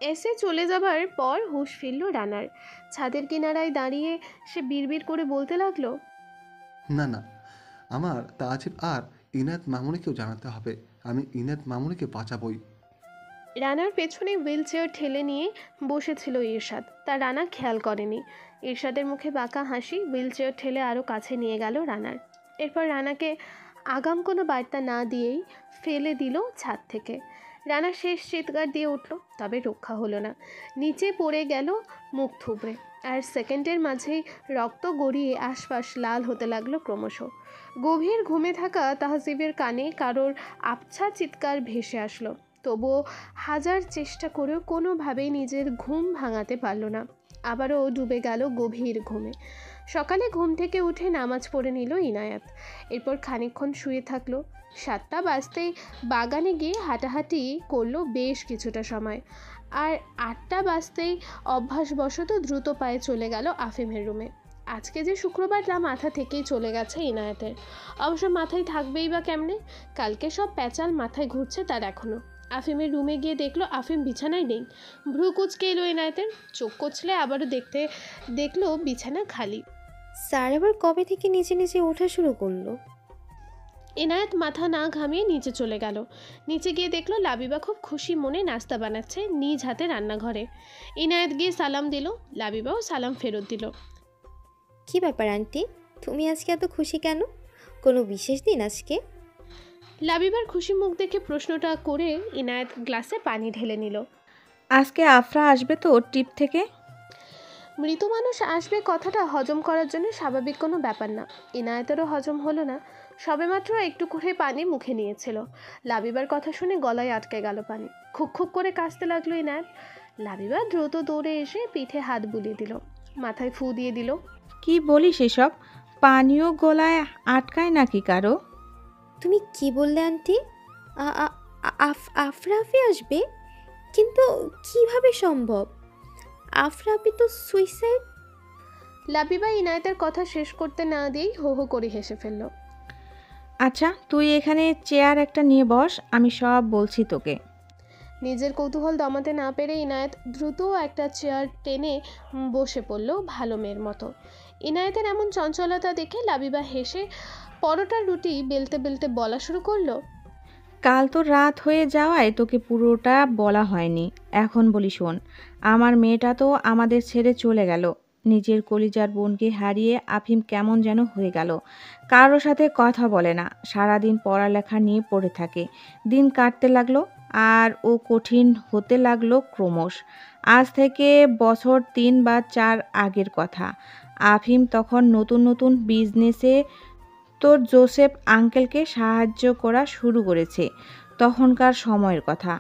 এসে চলে যাবার পর হুঁশ ফিরল রানার। ছাদের কিনারায় দাঁড়িয়ে সে বিড়বিড় করে বলতে লাগলো, না না, আমার তাজিব আর ইনায়েত মামুনিকেও জানাতে হবে। আমি ইনায়েত মামুনিকে বাঁচাবই। রানার পেছনে হুইল চেয়ার ঠেলে নিয়ে বসেছিল ইরশাদ। তা রানা খেয়াল করেনি। ইরশাদের মুখে বাঁকা হাসি। হুইল চেয়ার ঠেলে আরও কাছে নিয়ে গেল রানার। এরপর রানাকে আগাম কোনো বার্তা না দিয়েই ফেলে দিল ছাদ থেকে। রানা শেষ চিৎকার দিয়ে উঠল, তবে রক্ষা হলো না। নিচে পড়ে গেল মুখ থুবড়ে। আর সেকেন্ডের মাঝেই রক্ত গড়িয়ে আশপাশ লাল হতে লাগলো ক্রমশ। গভীর ঘুমে থাকা তাহজিবের কানে কারোর আবছা চিৎকার ভেসে আসলো। তবুও হাজার চেষ্টা করেও কোনোভাবেই নিজের ঘুম ভাঙাতে পারল না। আবারও ডুবে গেল গভীর ঘুমে। সকালে ঘুম থেকে উঠে নামাজ পড়ে নিল ইনায়াত। এরপর খানিকক্ষণ শুয়ে থাকলো। 7টা বাজতেই বাগানে গিয়ে হাঁটাহাঁটি করলো বেশ কিছুটা সময়। আর 8টা বাজতেই অভ্যাসবশত দ্রুত পায়ে চলে গেল আফিমের রুমে। আজকে যে শুক্রবার তা মাথা থেকেই চলে গেছে ইনায়াতের। অবশ্য মাথায় থাকবেই বা কেমনে? কালকে সব প্যাচাল মাথায় ঘুরছে তার এখনও। আফিমের রুমে গিয়ে দেখলো আফিম বিছানায় নেই। ভ্রু কুচকে এলো এনায়েতের। চোখ কচলে আবারও দেখলো বিছানা খালি। স্যার আবার কবে থেকে নিচে নিচে ওঠা শুরু করলো? এনায়েত মাথা না ঘামিয়ে নিচে চলে গেল। নিচে গিয়ে দেখলো লাবিবা খুব খুশি মনে নাস্তা বানাচ্ছে নিজ হাতে রান্নাঘরে। ইনায়েত গিয়ে সালাম দিল। লাবিবাও সালাম ফেরত দিল। কি ব্যাপার আন্টি, তুমি আজকে এত খুশি কেন? কোনো বিশেষ দিন আজকে? লাবিবার খুশি মুখ দেখে প্রশ্নটা করে ইনায়েত গ্লাসে পানি ঢেলে নিল। আজকে আফরা আসবে তো ওর টিপ থেকে। মৃত মানুষ আসবে কথাটা হজম করার জন্য স্বাভাবিক কোনো ব্যাপার না। ইনায়েতেরও হজম হলো না। সবেমাত্র একটু করে পানি মুখে নিয়েছিল। লাবিবার কথা শুনে গলায় আটকে গেল পানি। খুক খুক করে কাশতে লাগলো ইনায়েত। লাবিবা দ্রুত দৌড়ে এসে পিঠে হাত বুলিয়ে দিল, মাথায় ফু দিয়ে দিল। কি বলিস এসব? পানীয় গলায় আটকায় নাকি কারো? তুমি কি বললে আন্টি? আফরাফি আসবে? কিন্তু কিভাবে সম্ভব? আফরাফি তো সুইসাইড। লাবিবা ইনায়েতের কথা শেষ করতে না দিয়েই হো হো করে হেসে ফেলল। আচ্ছা তুই এখানে চেয়ার একটা নিয়ে বস, আমি সব বলছি তোকে। নিজের কৌতূহল দমাতে না পেরে ইনায়েত দ্রুত একটা চেয়ার টেনে বসে পড়ল ভালো মেয়ের মতো। ইনায়েতের এমন চঞ্চলতা দেখে লাবিবা হেসে পরোটার রুটি বেলতে বেলতে বলা শুরু করলো। কাল তো রাত হয়ে যাওয়ায় তোকে পুরোটা বলা হয়নি, এখন বলি শোন। আমার মেয়েটা তো আমাদের ছেড়ে চলে গেল। নিজের কলিজার বোনকে হারিয়ে আফিম কেমন যেন হয়ে গেল। কারো সাথে কথা বলে না, সারাদিন পড়ালেখা নিয়ে পড়ে থাকে। দিন কাটতে লাগলো আর ও কঠিন হতে লাগলো ক্রমশ। আজ থেকে বছর 3 বা 4 আগের কথা। আফিম তখন নতুন নতুন বিজনেসে তোর জোসেফ আঙ্কেলকে সাহায্য করা শুরু করেছে। তখনকার সময়ের কথা।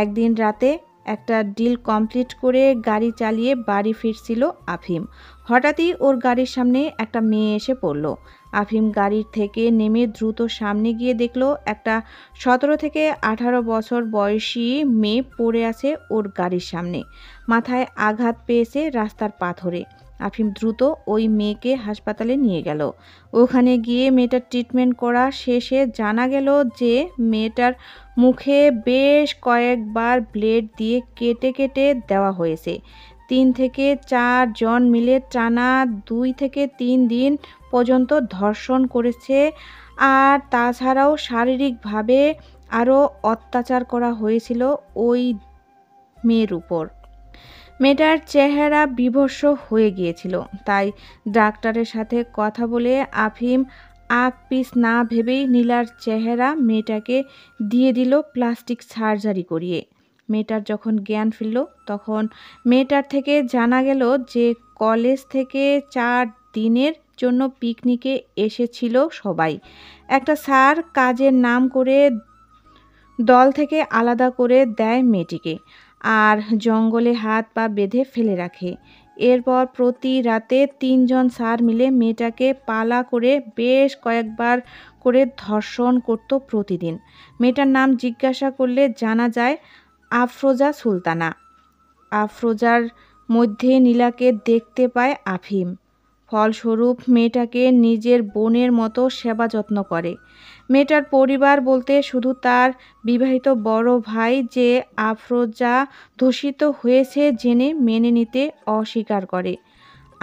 একদিন রাতে একটা ডিল কমপ্লিট করে গাড়ি চালিয়ে বাড়ি ফিরছিল আফিম। হঠাৎই ওর গাড়ির সামনে একটা মেয়ে এসে পড়ল। আফিম গাড়ির থেকে নেমে দ্রুত সামনে গিয়ে দেখলো একটা 17 থেকে 18 বছর বয়সী মেয়ে পড়ে আছে ওর গাড়ির সামনে। মাথায় আঘাত পেয়েছে রাস্তার পাথরে। আফিম দ্রুত ওই মেয়েকে হাসপাতালে নিয়ে গেল। ওখানে গিয়ে মেয়েটার ট্রিটমেন্ট করা শেষে জানা গেল যে মেয়েটার মুখে বেশ কয়েকবার ব্লেড দিয়ে কেটে কেটে দেওয়া হয়েছে। 3 থেকে 4 জন মিলে টানা 2 থেকে 3 দিন পর্যন্ত ধর্ষণ করেছে। আর তাছাড়াও শারীরিকভাবে আরও অত্যাচার করা হয়েছিল ওই মেয়ের উপর। মেয়েটার চেহারা বিভৎস হয়ে গিয়েছিল। তাই ডাক্তারের সাথে কথা বলে আফিম আগ পিস না ভেবেই নীলার চেহারা মেয়েটাকে দিয়ে দিল প্লাস্টিক সার্জারি করিয়ে। মেয়েটার যখন জ্ঞান ফিরল তখন মেয়েটার থেকে জানা গেল যে কলেজ থেকে 4 দিনের জন্য পিকনিকে এসেছিল সবাই। একটা স্যার কাজের নাম করে দল থেকে আলাদা করে দেয় মেয়েটিকে, আর জঙ্গলে হাত পা বেঁধে ফেলে রাখে। এরপর প্রতি রাতে 3 জন স্যার মিলে মেয়েটাকে পালা করে বেশ কয়েকবার করে ধর্ষণ করত প্রতিদিন। মেয়েটার নাম জিজ্ঞাসা করলে জানা যায় আফরোজা সুলতানা। আফরোজার মধ্যে নীলাকে দেখতে পায় আফিম। ফলস্বরূপ মেয়েটাকে নিজের বোনের মতো সেবা যত্ন করে। মেয়েটার পরিবার বলতে শুধু তার বিবাহিত বড় ভাই, যে আফরোজা ধর্ষিত হয়েছে জেনে মেনে নিতে অস্বীকার করে।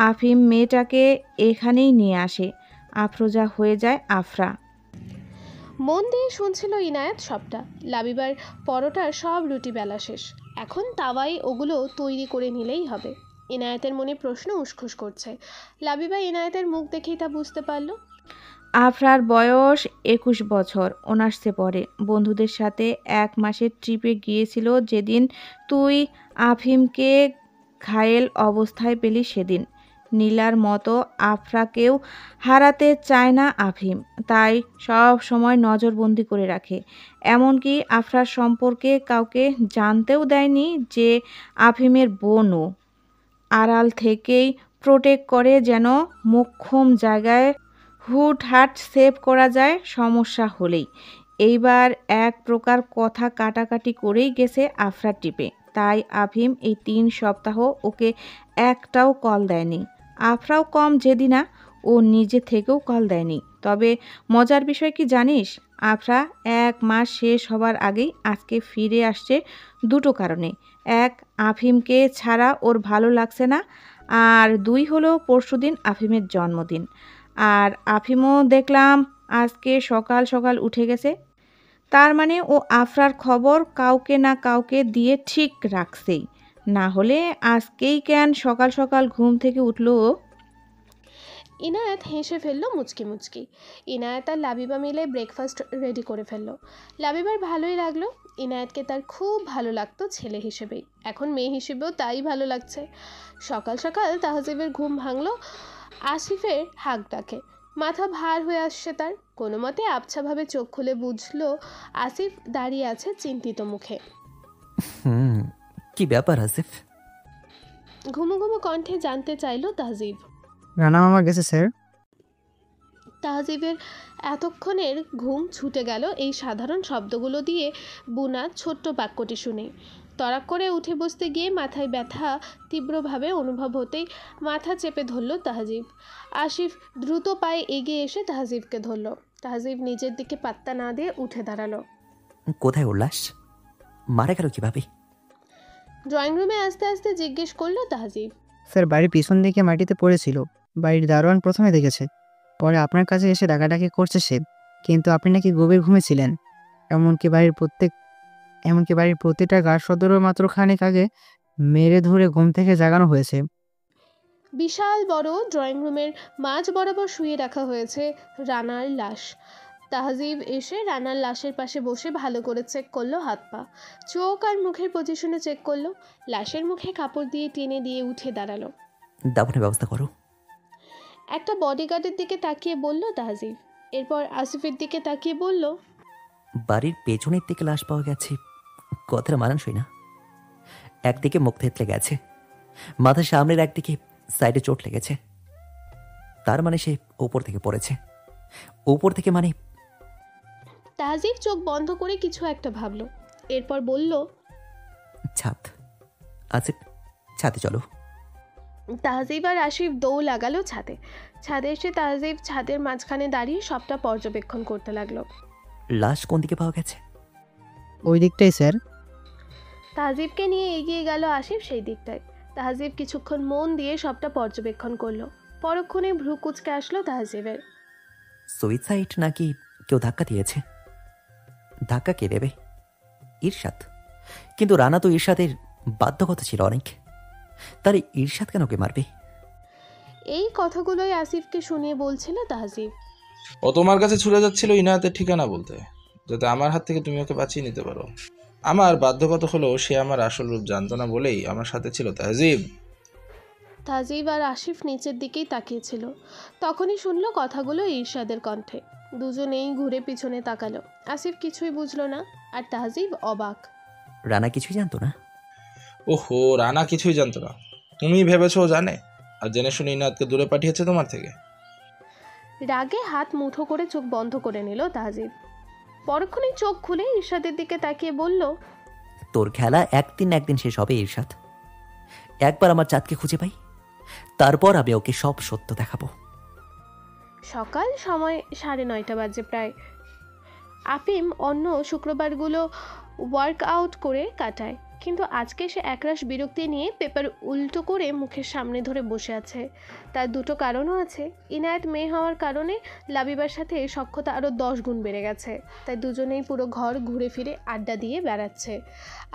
আফিম মেয়েটাকে এখানেই নিয়ে আসে। আফরোজা হয়ে যায় আফরা। মন দিয়ে শুনছিল ইনায়েত সবটা। লাবিবার পরোটার সব রুটি বেলা শেষ। এখন তাওয়াই ওগুলো তৈরি করে নিলেই হবে। ইনায়েতের মনে প্রশ্ন উসখুস করছে। লাবিবা ইনায়েতের মুখ দেখেই তা বুঝতে পারল। আফরার বয়স 21 বছর, অনার্সে পড়ে। বন্ধুদের সাথে 1 মাসের ট্রিপে গিয়েছিল যেদিন তুই আফিমকে ঘায়েল অবস্থায় পেলি সেদিন। নীলার মতো আফরাকেও হারাতে চায় না আফিম, তাই সব সময় নজরবন্দি করে রাখে। এমনকি আফরার সম্পর্কে কাউকে জানতেও দেয়নি যে আফিমের বোনও। আড়াল থেকেই প্রোটেক্ট করে, যেন মোক্ষম জায়গায় হুটহাট সেভ করা যায় সমস্যা হলেই। এইবার এক প্রকার কথা কাটাকাটি করেই গেছে আফরার টিপে। তাই আফিম এই 3 সপ্তাহ ওকে একটাও কল দেয়নি। আফরাও কম জেদি না, ও নিজে থেকেও কল দেয়নি। তবে মজার বিষয় কি জানিস, আফরা 1 মাস শেষ হবার আগেই আজকে ফিরে আসছে 2টো কারণে। 1, আফিমকে ছাড়া ওর ভালো লাগছে না, আর 2 হলো পরশুদিন আফিমের জন্মদিন। আর আফিমও দেখলাম আজকে সকাল সকাল উঠে গেছে। তার মানে ও আফরার খবর কাউকে না কাউকে দিয়ে ঠিক রাখছেই। না হলে আজকেই কেন সকাল সকাল ঘুম থেকে উঠলো ও? ইনায়েত হেসে ফেললো মুচকি মুচকি। ইনায়েত আর লাবিবা মিলে ব্রেকফাস্ট রেডি করে ফেললো। লাবিবার ভালোই লাগলো। ইনায়েতকে তার খুব ভালো লাগতো ছেলে হিসেবেই, এখন মেয়ে হিসেবেও তাই ভালো লাগছে। সকাল সকাল তাহজিবের ঘুম ভাঙলো আসিফের হাঁক ডাকে। মাথা ভার হয়ে আসছে তার। কোনো মতে আবছাভাবে চোখ খুলে বুঝলো আসিফ দাঁড়িয়ে আছে চিন্তিত মুখে। কি ব্যাপার আসিফ? ঘুমো ঘুমো কণ্ঠে জানতে চাইলো তাহজিব। রানা মামা গেছে স্যার। তাহজিবের এতক্ষণের ঘুম ছুটে গেল এই সাধারণ শব্দগুলো দিয়ে বুনা ছোট্ট বাক্যটি শুনে। তড়াক করে উঠে বসতে গিয়ে মাথায় ব্যথা তীব্রভাবে অনুভব হতেই মাথা চেপে ধরল তাহজিব। আসিফ দ্রুত পায়ে এগিয়ে এসে তাহজিবকে ধরল। তাহজিব নিজের দিকে পাত্তা না দিয়ে উঠে দাঁড়ালো। কোথায় উল্লাস? মারা গেল কিভাবে? ড্রয়িং রুমে আস্তে আস্তে জিজ্ঞেস করলো তাহজিব। স্যার বাড়ির পিছন দিকে মাটিতে পড়েছিল। বাড়ির দারোয়ান প্রথমে দেখেছে, পরে আপনার কাছে এসে ডাকাডাকি করছে সে। কিন্তু আপনি নাকি গভীর ঘুমেছিলেন। এমনকি বাড়ির প্রতিটা গাছ সদরও মাত্র খানিক আগে মেরে ধরে ঘুম থেকে জাগানো হয়েছে। বিশাল বড় ড্রয়িং রুমের মাঝ বরাবর শুয়ে রাখা হয়েছে রানার লাশ। তাহজিব এসে রানার লাশের পাশে বসে ভালো করে চেক করলো হাত পা, চোখ আর মুখের পজিশনে চেক করলো। লাশের মুখে কাপড় দিয়ে টেনে দিয়ে উঠে দাঁড়ালো। দাফনের ব্যবস্থা করো। একটা বডিগার্ডের দিকে তাকিয়ে বলল তাহজিব। এরপর আসিফের দিকে তাকিয়ে বলল, বাড়ির পেছনের দিকে লাশ পাওয়া গেছে, কথাটা মানানসই না। একদিকে মুখ থেতলে গেছে, মাথার সামনের একদিকে সাইডে চোট লেগেছে। তার মানে সে উপর থেকে পড়েছে। উপর থেকে মানে? তাহজিব চোখ বন্ধ করে কিছু একটা ভাবলো। এরপর বলল, ছাদ। আসিফ, ছাদে চলো। তাহজিব আর আসিফ দৌড় লাগালো ছাদে। ছাদে এসে তাহজিব ছাদের মাঝখানে দাঁড়িয়ে সবটা পর্যবেক্ষণ করতে লাগলো। লাশ কোন দিকে পাওয়া গেছে? ওই দিকটাই স্যার। তাহজিবকে নিয়ে এগিয়ে গেল আসিফ সেই দিকটায়। তাহজিব কিছুক্ষণ মন দিয়ে সবটা পর্যবেক্ষণ করলো। পরক্ষণে ভ্রু কুচকে আসলো তাহজিবের। সুইসাইড নাকি কেউ ধাক্কা দিয়েছে? ধাক্কা কে দেবে? ঈর্ষাদ। কিন্তু রানা তো ঈর্ষাদের বাধ্যকতা ছিল অনেক। তার ঈর্ষাদ কেন কে মারবে? এই কথাগুলোই আসিফকে শুনিয়ে বলছিল তাহজিব। ও তোমার কাছে ছুটে যাচ্ছিল ইনায়াতের ঠিকানা বলতে, যাতে আমার হাত থেকে তুমি ওকে বাঁচিয়ে নিতে পারো। আমার বাধ্যকতা হলো সে আমার আসল রূপ জানতো না বলেই আমার সাথে ছিল তাহজিব। তাহজিব আর আসিফ নিচের দিকেই তাকিয়েছিল। তখনই শুনলো কথাগুলো ঈর্ষাদের কণ্ঠে। দুজনেই ঘুরে পিছনে তাকালো। আসিফ কিছুই বুঝলো না, আর তাহজিব অবাক। রানা কিছুই জানতো না? ওহো, রানা কিছুই জানতো না? তুমি ভেবেছো ও জানে? আর জেনে শুনে ইনায়াতকে দূরে পাঠিয়েছে তোমার থেকে। রাগে হাত মুঠো করে চোখ বন্ধ করে নিল তাহজিব। পরক্ষণে চোখ খুলে ঈর্ষাদের দিকে তাকিয়ে বলল, তোর খেলা একদিন একদিন শেষ হবে ঈর্ষাদ। একবার আমার চাঁদকে খুঁজে পাই, তারপর আমি ওকে সব সত্য দেখাবো। সকাল সময় 9:30 বাজে প্রায়। আফিম অন্য শুক্রবারগুলো ওয়ার্কআউট করে কাটায়, কিন্তু আজকে সে একরাশ বিরক্তি নিয়ে পেপার উল্টো করে মুখের সামনে ধরে বসে আছে। তার দুটো কারণও আছে। ইনায়েত মেয়ে হওয়ার কারণে লাবিবার সাথে সখ্যতা আরও 10 গুণ বেড়ে গেছে, তাই দুজনেই পুরো ঘর ঘুরে ফিরে আড্ডা দিয়ে বেড়াচ্ছে।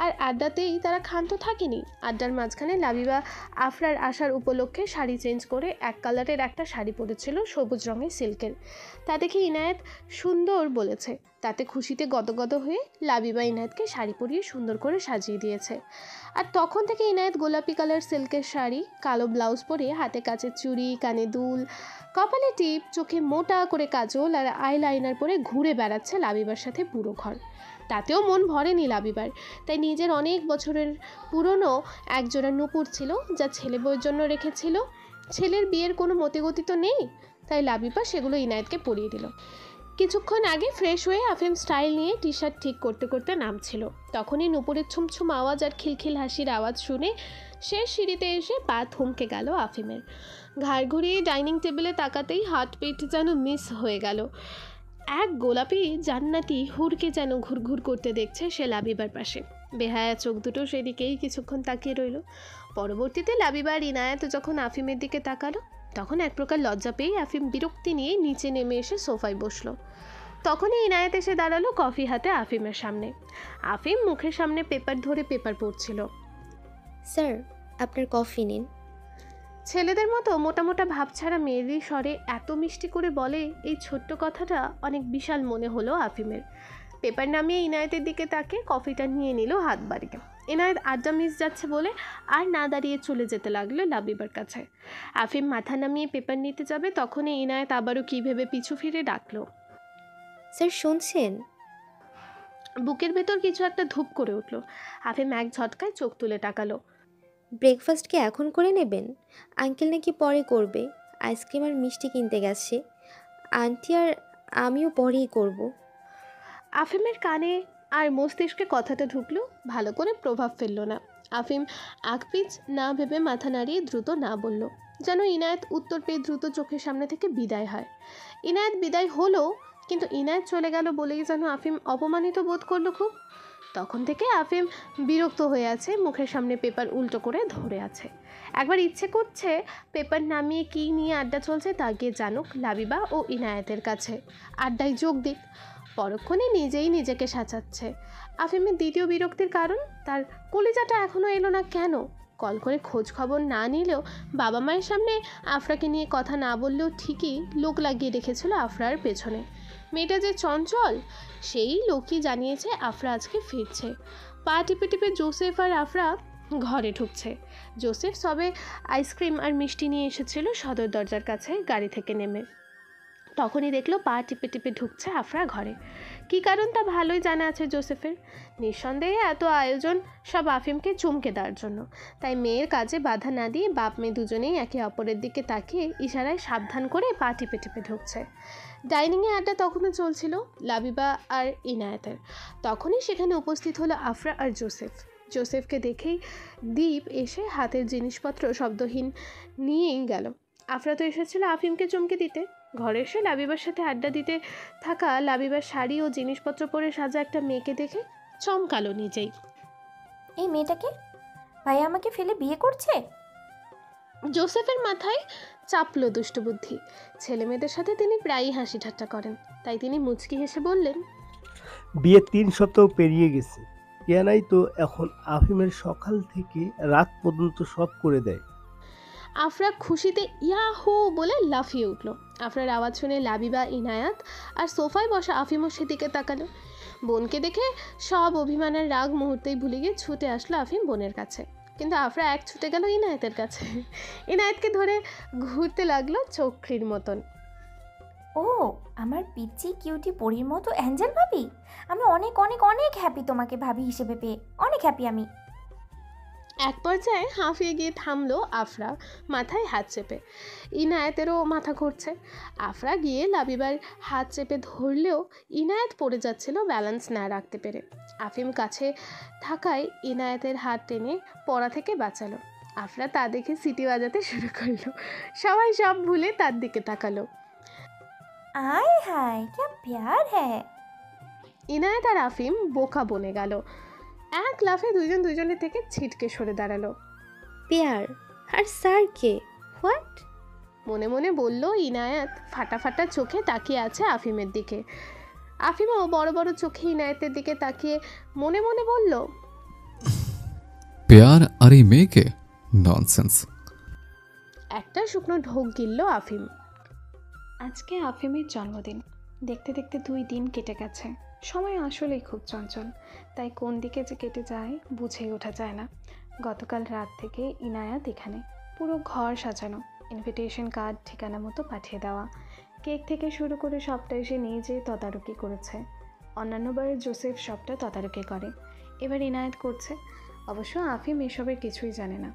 আর আড্ডাতেই তারা ক্ষান্ত থাকেনি। আড্ডার মাঝখানে লাবিবা আফরার আসার উপলক্ষে শাড়ি চেঞ্জ করে এক কালারের একটা শাড়ি পরেছিল, সবুজ রঙের সিল্কের। তা দেখে ইনায়েত সুন্দর বলেছে। তাতে খুশিতে গদগদ হয়ে লাবিবা ইনায়েতকে শাড়ি পরিয়ে সুন্দর করে সাজিয়ে দিয়েছে। আর তখন থেকে ইনায়েত গোলাপি কালার সিল্কের শাড়ি, কালো ব্লাউজ পরে, হাতে কাচের চুড়ি, কানে দুল, কপালে টিপ, চোখে মোটা করে কাজল আর আইলাইনার পরে ঘুরে বেড়াচ্ছে লাবিবার সাথে পুরো ঘর। তাতেও মন ভরেনি লাবিবার। তাই নিজের অনেক বছরের পুরনো একজোড়া নূপুর ছিল, যা ছেলে বউয়ের জন্য রেখেছিল। ছেলের বিয়ের কোনো মতিগতি তো নেই, তাই লাবিবা সেগুলো ইনায়েতকে পরিয়ে দিল। কিছুক্ষণ আগে ফ্রেশ হয়ে আফিম স্টাইল নিয়ে টি শার্ট ঠিক করতে করতে নামছিল। তখনই নুপুরের ছুমছুম আওয়াজ আর খিলখিল হাসির আওয়াজ শুনে সে সিঁড়িতে এসে পা থমকে গেল আফিমের। ঘাড় ঘুরিয়ে ডাইনিং টেবিলে তাকাতেই হাত পেট যেন মিস হয়ে গেল। এক গোলাপি জান্নাতি হুড়কে যেন ঘুরঘুর করতে দেখছে সে লাবিবার পাশে। বেহায়া চোখ দুটো সেদিকেই কিছুক্ষণ তাকিয়ে রইল। পরবর্তীতে লাবিবার ইনায়েত যখন আফিমের দিকে তাকালো, তখন এক প্রকার লজ্জা পেয়ে আফিম বিরক্তি নিয়ে নিচে নেমে এসে সোফায় বসলো। তখনই ইনায়েত এসে দাঁড়ালো কফি হাতে আফিমের সামনে। আফিম মুখের সামনে পেপার ধরে পেপার পড়ছিল। স্যার, আপনার কফি নিন। ছেলেদের মতো মোটা মোটা ভাবছাড়া মেয়েরই স্বরে এত মিষ্টি করে বলে এই ছোট্ট কথাটা অনেক বিশাল মনে হলো আফিমের। পেপার নামিয়ে ইনায়েতের দিকে তাকে কফিটা নিয়ে নিল হাত বাড়িয়ে। ইনায়েত আড্ডা মিস যাচ্ছে বলে আর না দাঁড়িয়ে চলে যেতে লাগলো লাবিবার কাছে। আফিম মাথা নামিয়ে পেপার নিতে যাবে, তখনই ইনায়েত আবারও কী ভেবে পিছু ফিরে ডাকলো। স্যার শুনছেন? বুকের ভেতর কিছু একটা ধূপ করে উঠল। আফিম এক ঝটকায় চোখ তুলে তাকালো। ব্রেকফাস্ট কি এখন করে নেবেন? আঙ্কেল নাকি পরে করবে। আইসক্রিম আর মিষ্টি কিনতে গেছে। আন্টি আর আমিও পরেই করব। আফিমের কানে আর মস্তিষ্কে কথাটা ঢুকলো, ভালো করে প্রভাব ফেললো না। আফিম আকপিচ না ভেবে মাথা নাড়িয়ে দ্রুত না বলল, যেন ইনায়েত উত্তর পেয়ে দ্রুত চোখের সামনে থেকে বিদায় হয়। ইনায়েত বিদায় হলো, কিন্তু ইনায়েত চলে গেল বলেই যেন আফিম অপমানিত বোধ করলো খুব। তখন থেকে আফিম বিরক্ত হয়ে আছে, মুখের সামনে পেপার উল্টো করে ধরে আছে। একবার ইচ্ছে করছে পেপার নামিয়ে কী নিয়ে আড্ডা চলছে তা গিয়ে জানুক লাবিবা ও ইনায়েতের কাছে, আড্ডায় যোগ দিক। পরক্ষণে নিজেই নিজেকে সাজাচ্ছে। আফিমের দ্বিতীয় বিরক্তির কারণ, তার কলিজাটা এখনও এলো না কেন? কল করে খোঁজ খবর না নিলেও, বাবা মায়ের সামনে আফরাকে নিয়ে কথা না বললেও ঠিকই লোক লাগিয়ে রেখেছিল আফরার পেছনে। মেয়েটা যে চঞ্চল, সেই লোকই জানিয়েছে আফরা আজকে ফিরছে। পা টিপে টিপে জোসেফ আর আফরা ঘরে ঢুকছে। জোসেফ সবে আইসক্রিম আর মিষ্টি নিয়ে এসেছিল সদর দরজার কাছে গাড়ি থেকে নেমে। তখনই দেখলো পা টিপে টিপে ঢুকছে আফরা ঘরে। কী কারণ তা ভালোই জানা আছে জোসেফের। নিঃসন্দেহে এত আয়োজন সব আফিমকে চমকে দেওয়ার জন্য। তাই মেয়ের কাজে বাধা না দিয়ে বাপ মেয়ে দুজনেই একে অপরের দিকে তাকিয়ে ইশারায় সাবধান করে পা টিপে টিপে ঢুকছে। ডাইনিংয়ে আড্ডা তখনও চলছিল লাবিবা আর ইনায়েতের। তখনই সেখানে উপস্থিত হলো আফরা আর জোসেফ। জোসেফকে দেখেই দীপ এসে হাতের জিনিসপত্র শব্দহীন নিয়েই গেল। আফরা তো এসেছিল আফিমকে চমকে দিতে। ঘরে এসে লাবিবার সাথে আড্ডা দিতে থাকা লাবিবার শাড়ি ও জিনিসপত্র পরে সাজা একটা মেয়েকে দেখে চমকালো নিজেই। এই মেয়েটাকে ভাই আমাকে ফেলে বিয়ে করছে? জোসেফের মাথায় চাপলো দুষ্টবুদ্ধি। ছেলে মেয়েদের সাথে তিনি প্রায়ই হাসি ঠাট্টা করেন, তাই তিনি মুচকি হেসে বললেন, বিয়ে 3 সপ্তাহ পেরিয়ে গেছে। ইয়ানাই তো এখন আফিমের সকাল থেকে রাত পর্যন্ত সব করে দেয়। আফরা খুশিতে ইয়াহু বলে লাফিয়ে উঠল। আফরার আওয়াজ শুনে লাবিবা, ইনায়াত আর সোফায় বসা আফিমও সেদিকে তাকালো। বোনকে দেখে সব অভিমানের রাগ মুহূর্তেই ভুলে গিয়ে ছুটে আসলো আফিম বোনের কাছে। কিন্তু আফরা এক ছুটে গেল ইনায়েতের কাছে। ইনায়েতকে ধরে ঘুরতে লাগলো চক্রির মতন। ও আমার পিচ্চি কিউটি পরীর মতো অ্যাঞ্জেল ভাবি, আমি অনেক অনেক অনেক হ্যাপি তোমাকে ভাবি হিসেবে পেয়ে, অনেক হ্যাপি আমি। এক পর্যায়ে হাঁফিয়ে গিয়ে থামলো আফরা, মাথায় হাত চেপে। ইনায়েতেরও মাথা ঘুরছে। আফরা গিয়ে লাবিবার হাত চেপে ধরলেও ইনায়েত পড়ে যাচ্ছিল ব্যালেন্স না রাখতে পেরে। আফিম কাছে থাকায় ইনায়েতের হাত টেনে পড়া থেকে বাঁচালো। আফরা তা দেখে সিটি বাজাতে শুরু করলো। সবাই সব ভুলে তার দিকে তাকালো। आय हाय क्या प्यार है। ইনায়েত আর আফিম বোকা বনে গেল। এক লাফে দুইজন দুইজনের থেকে ছিটকে সরে দাঁড়ালো। পেয়ার আর স্যার কে? হোয়াট? মনে মনে বলল ইনায়েত। ফাটা ফাটা চোখে তাকিয়ে আছে আফিমের দিকে। আফিমও বড় বড় চোখে ইনায়েতের দিকে তাকিয়ে মনে মনে বলল, প্যার আর এই মেয়েকে? ননসেন্স। একটা শুকনো ঢোক গিলল আফিম। আজকে আফিমের জন্মদিন। দেখতে দেখতে 2 দিন কেটে গেছে। সময় আসলেই খুব চঞ্চল, তাই কোন দিকে যে কেটে যায় বুঝেই ওঠা যায় না। গতকাল রাত থেকে ইনায়াত এখানে, পুরো ঘর সাজানো, ইনভিটেশন কার্ড ঠিকানা মতো পাঠিয়ে দেওয়া, কেক থেকে শুরু করে সবটা এসে নিজে তদারকি করেছে। অন্যান্যবার জোসেফ সবটা তদারকি করে, এবার ইনায়াত করছে। অবশ্য আফিম এসবের কিছুই জানে না।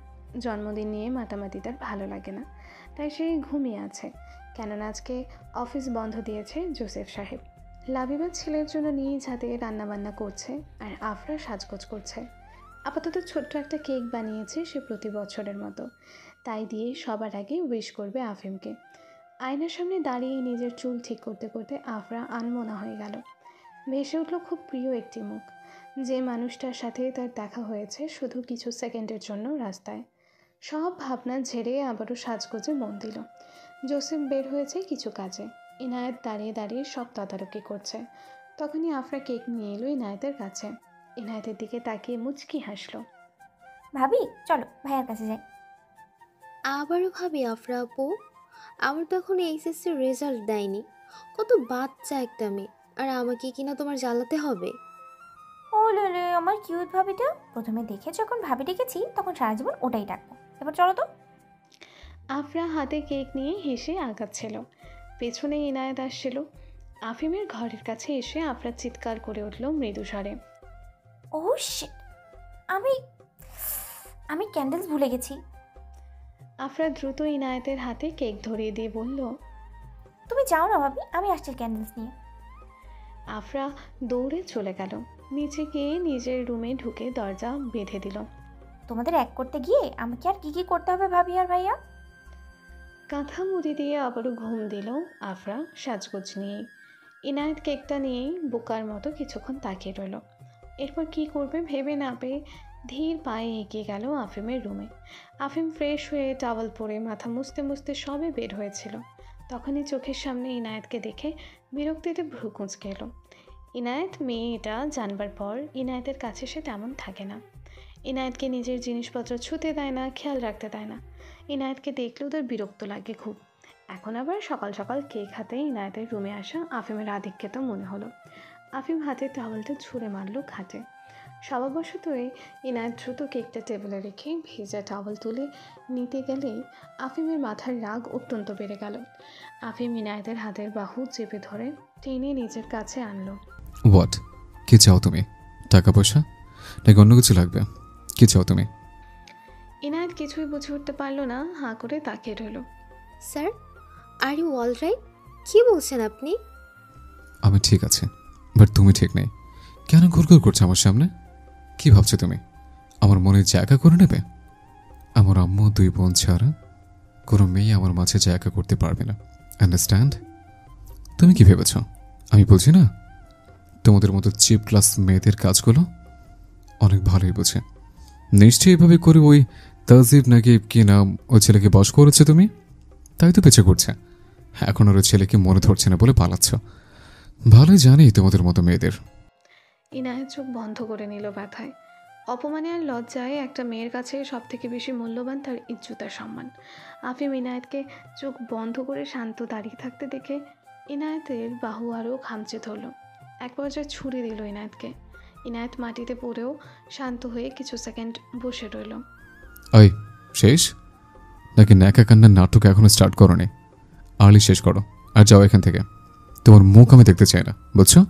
জন্মদিন নিয়ে মাতামাতি তার ভালো লাগে না, তাই সে ঘুমিয়ে আছে। কেননা আজকে অফিস বন্ধ দিয়েছে জোসেফ সাহেব। লাবিবা ছেলের জন্য নিজ হাতে রান্নাবান্না করছে আর আফরা সাজগোজ করছে। আপাতত ছোট্ট একটা কেক বানিয়েছে সে প্রতি বছরের মতো, তাই দিয়ে সবার আগে উইশ করবে আফিমকে। আয়নার সামনে দাঁড়িয়ে নিজের চুল ঠিক করতে করতে আফরা আনমনা হয়ে গেল। ভেসে উঠল খুব প্রিয় একটি মুখ, যে মানুষটার সাথে তার দেখা হয়েছে শুধু কিছু সেকেন্ডের জন্য রাস্তায়। সব ভাবনা ঝেড়ে আবারও সাজগোজে মন দিল। জোসেফ বের হয়েছে কিছু কাজে, ইনায়েত দাঁড়িয়ে দাঁড়িয়ে সব তদারকি করছে। তখনই আফরা কেক নিয়ে এলো ইনায়েতের কাছে। ইনায়েতের দিকে তাকিয়ে মুচকি হাসলো। ভাবি চলো ভাইয়ার কাছে যাই। আবারও ভাবি আফরা আপু, আমার তো এখন এইচএসসির রেজাল্ট দেয়নি। কত বাচ্চা একটা মেয়ে, আর আমাকে কিনা তোমার জ্বালাতে হবে? ও লে আমার কিউট ভাবিটা। প্রথমে দেখে যখন ভাবি ডেকেছি তখন সারা জীবন ওটাই ডাকবো। এবার চলো তো। আফরা হাতে কেক নিয়ে হেসে আগাচ্ছিল। পেছনে ইনায়েত আসছিল। আফিমের ঘরের কাছে এসে আফরা চিৎকার করে উঠল মৃদু স্বরে। ও শিট, আমি আমি ক্যান্ডেলস ভুলে গেছি। আফরা দ্রুত ইনায়েতের হাতে কেক ধরিয়ে দিয়ে বলল, তুমি যাও না ভাবি, আমি আসছি ক্যান্ডেলস নিয়ে। আফরা দৌড়ে চলে গেল। নিচে গিয়ে নিজের রুমে ঢুকে দরজা বেঁধে দিল। তোমাদের এক করতে গিয়ে আমাকে আর কি কি করতে হবে ভাবি আর ভাইয়া। কাঁথা মুড়ি দিয়ে আবারও ঘুম দিল আফরা সাজগোজ নিয়েই। ইনায়েত কেকটা নিয়েই বোকার মতো কিছুক্ষণ তাকিয়ে রইল। এরপর কি করবে ভেবে না পেয়ে ধীর পায়ে এগিয়ে গেল আফিমের রুমে। আফিম ফ্রেশ হয়ে টাওয়াল পরে মাথা মুছতে মুছতে সবে বের হয়েছিল। তখনই চোখের সামনে ইনায়েতকে দেখে বিরক্তিতে ভ্রু কুঁচকে এলো। ইনায়েত মেয়েটা জানবার পর ইনায়েতের কাছে সে তেমন থাকে না। ইনায়েতকে নিজের জিনিসপত্র ছুঁতে দেয় না, খেয়াল রাখতে দেয় না। ইনায়েতকে দেখলেও তার বিরক্ত লাগে খুব। এখন আবার সকাল সকাল কেক হাতে ইনায়েতের রুমে আসা আফিমের আধিক্যতা মনে হলো। আফিম হাতে টাওয়ালটা ছুঁড়ে মারল খাটে। স্বভাববশতই ইনায়েত দ্রুত কেকটা টেবিলে রেখে ভেজা টাওয়াল তুলে নিতে গেলেই আফিমের মাথার রাগ অত্যন্ত বেড়ে গেল। আফিম ইনায়েতের হাতের বাহু চেপে ধরে টেনে নিজের কাছে আনলো। হোয়াট? কি চাও তুমি? টাকা পয়সা নাকি অন্য কিছু লাগবে? কি চাও তুমি? ইনায়েত কিছুই বুঝে উঠতে পারলো না, হাঁ করে তাকিয়ে রইল। Sir, are you all right? কী বলছেন আপনি? আমি ঠিক আছে, বাট তুমি ঠিক নেই। কেন ঘুরঘুর করছো আমার সামনে? কি ভাবছো তুমি আমার মনে জায়গা করে নেবে? আমার আম্মু 2 বোন ছাড়া কোনো মেয়ে আমার মাঝে জায়গা করতে পারবে না, আন্ডারস্ট্যান্ড? তুমি কি ভেবেছ আমি বলছি না? তোমাদের মতো চিপ ক্লাস মেয়েদের কাজগুলো অনেক ভালোই বোঝে। নিশ্চয়ই এভাবে করে ওই তাজিব নাকি কি নাম ওই ছেলেকে বশ করেছে তুমি, তাই তো পেছে করছে। এখন ওর ছেলেকে মনে ধরছে না বলে পালাচ্ছ। ভালোই জানি তোমাদের মতো মেয়েদের। ইনায়েত চোখ বন্ধ করে নিল ব্যথায়। অপমানে আর লজ্জায় একটা মেয়ের কাছে সব থেকে বেশি মূল্যবান তার ইজ্জত আর সম্মান। আফিম ইনায়েতকে চোখ বন্ধ করে শান্ত দাঁড়িয়ে থাকতে দেখে ইনায়েতের বাহু আরও খামচে ধরল। এক পর্যায়ে ছুরি দিল ইনায়েতকে। ইনায়েত মাটিতে পড়েও শান্ত হয়ে কিছু সেকেন্ড বসে রইল। ওই শেষ নাকি ন্যাকা কান্নার নাটক এখনো স্টার্ট করোনি? আর্লি শেষ করো আর যাও এখান থেকে। তোমার মুখ আমি দেখতে চাই না, বুঝছো?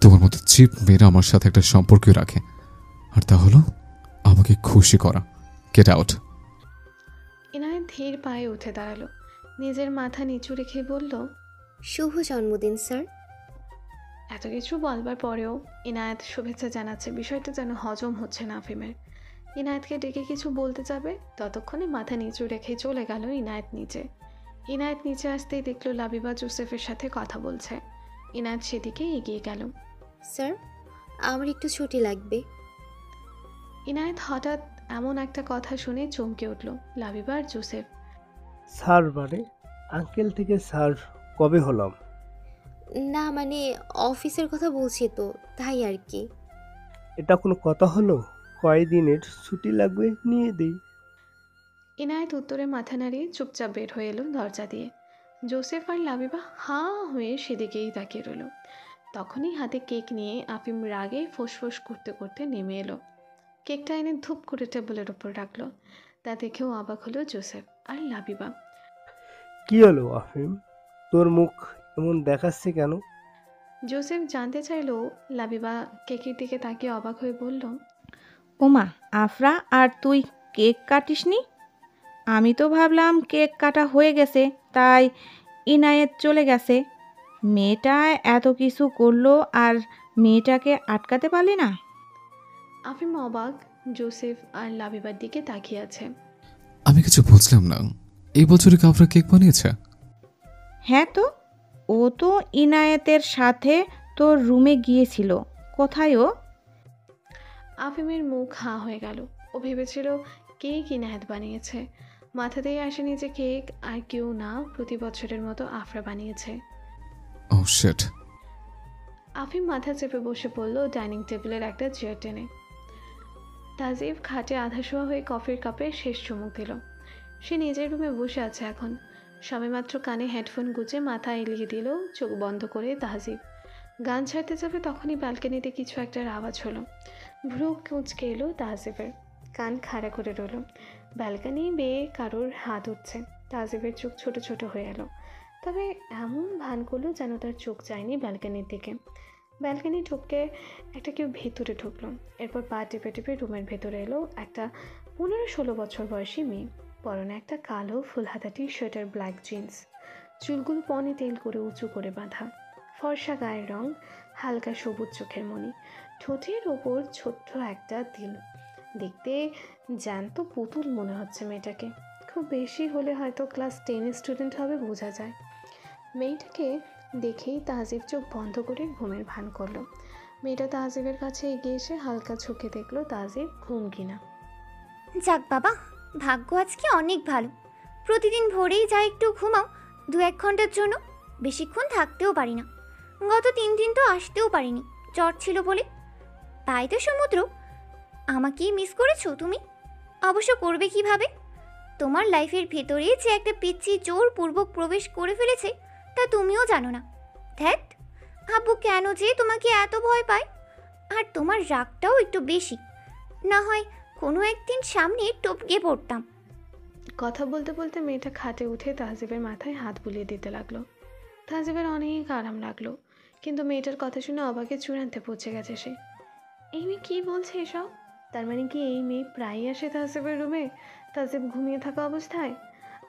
তোমার মতো চিপ মেয়েরা আমার সাথে একটা সম্পর্ক রাখে, আর তা হলো আমাকে খুশি করা। Get out. ইনায়েত ধীর পায়ে উঠে দাঁড়ালো, নিজের মাথা নিচু রেখে বলল, শুভ জন্মদিন স্যার। এত কিছু বলবার পরেও ইনায়েত শুভেচ্ছা জানাচ্ছে, বিষয়টা যেন হজম হচ্ছে না আফিমের। ইনায়েতকে ডেকে কিছু বলতে যাবে, ততক্ষণে মাথা নিচু রেখে চলে গেল ইনায়েত নিচে। ইনায়েত নিচে আসতেই দেখলো লাবিবা জোসেফের সাথে কথা বলছে। ইনায়েত সেদিকে এগিয়ে গেল। স্যার, আমার একটু ছুটি লাগবে। ইনায়েত হঠাৎ এমন একটা কথা শুনে চমকে উঠল। লাবিবা আর জোসেফ। স্যার মানে? আঙ্কেল থেকে স্যার কবে হলাম? না মানে অফিসের কথা বলছি তো, তাই আর কি। এটা কোনো কথা হলো? কয়দিনের ছুটি লাগবে নিয়ে দিই। ইনায়েত উত্তরে মাথা নাড়িয়ে চুপচাপ বের হয়ে এলো দরজা দিয়ে। জোসেফ আর লাবিবা হাঁ হয়ে সেদিকেই তাকিয়ে রইল। তখনই হাতে কেক নিয়ে আফিম রাগে ফোঁস করতে করতে নেমে এলো। কেকটা এনে ধূপ করে টেবিলের ওপর রাখলো। তা দেখেও অবাক হলো জোসেফ আর লাবিবা। কি হলো আফিম, তোর মুখ এমন দেখাচ্ছে কেন? জোসেফ জানতে চাইলো। লাবিবা কেকের দিকে তাকিয়ে অবাক হয়ে বলল, ওমা, আফরা আর তুই কেক কাটিসনি? আমি তো ভাবলাম কেক কাটা হয়ে গেছে, তাই ইনায়েত চলে গেছে। মেয়েটা এত কিছু করলো আর মেয়েটাকে আটকাতে পারলি না? আফিম অবাক জোসেফ আর লাবিবার দিকে তাকিয়ে আছে। আমি কিছু বুঝলাম না, এই বছরে কাফরা কেক বানিয়েছে? হ্যাঁ তো, ও তো ইনায়েতের সাথে তোর রুমে গিয়েছিল। কোথায় ও? আফিমের মুখ হাঁ হয়ে গেল। ও ভেবেছিল কেক ইনায়েত বানিয়েছে। মাথাতেই আসেনি যে কেক আর কেউ না, প্রতি বছরের মতো আফরা বানিয়েছে। ও শিট। আফিম মাথা চেপে বসে পড়ল ডাইনিং টেবিলের একটা চেয়ার টেনে। তাজিব খাটে আধা শোয়া হয়ে কফির কাপে শেষ চুমুক দিল। সে নিজের রুমে বসে আছে এখন। সবেমাত্র কানে হেডফোন গুজে মাথা এলিয়ে দিল চোখ বন্ধ করে তাহজিব। গান ছাড়তে যাবে তখনই ব্যালকনিতে কিছু একটার আওয়াজ হলো। ভ্রু কুঁচকে এলো তাহজিবের। কান খাড়া করে রইল। ব্যালকনি বেয়ে কারোর হাত উঠছে। তাহজিবের চোখ ছোট ছোট হয়ে এলো। তবে এমন ভান করলো যেন তার চোখ যায়নি ব্যালকনির দিকে। ব্যালকনি ঢুকতে একটা কেউ ভেতরে ঢুকলো। এরপর পা টেপে টেপে রুমের ভেতরে এলো একটা 15-16 বছর বয়সী মেয়ে। পরনে একটা কালো ফুলহাতা টি শার্ট আর ব্ল্যাক জিন্স। চুলগুলো পনি তেল করে উঁচু করে বাঁধা। ফর্সা গায়ের রং, হালকা সবুজ চোখের মণি। ঠোঁটের ওপর ছোট্ট একটা তিল। দেখতে জ্যান্ত পুতুল মনে হচ্ছে মেয়েটাকে। খুব বেশি হলে হয়তো ক্লাস 10 স্টুডেন্ট হবে বোঝা যায়। মেয়েটাকে দেখেই তাহজিব চোখ বন্ধ করে ঘুমের ভান করলো। মেয়েটা তাহজিবের কাছে এগিয়ে এসে হালকা চোখে দেখলো তাহজিব ঘুম কিনা। যাক বাবা, ভাগ্য আজকে অনেক ভালো। প্রতিদিন ভোরেই যা একটু ঘুমাও 2-1 ঘন্টার জন্য, বেশিক্ষণ থাকতেও পারি না। গত 3 দিন তো আসতেও পারিনি, জ্বর ছিল বলে। তাই তো সমুদ্র, আমাকেই মিস করেছো তুমি? অবশ্য করবে কিভাবে? তোমার লাইফের ভেতরে যে একটা পিচ্চি জোরপূর্বক প্রবেশ করে ফেলেছে তা তুমিও জানো না। ধ্যাত, আব্বু কেন যে তোমাকে এত ভয় পায়? আর তোমার রাগটাও একটু বেশি। না হয় কোনো একদিন সামনে টপকে পড়তাম। কথা বলতে বলতে মেয়েটা খাটে উঠে তাহজিবের মাথায় হাত বুলিয়ে দিতে লাগলো। তাহজিবের অনেক আরাম লাগলো, কিন্তু মেয়েটার কথা শুনে অবাকে চূড়ান্তে পৌঁছে গেছে সে। এই মেয়ে কী বলছে এসব? তার মানে কি এই মেয়ে প্রায়ই আসে তাহজিবের রুমে তাহজিব ঘুমিয়ে থাকা অবস্থায়?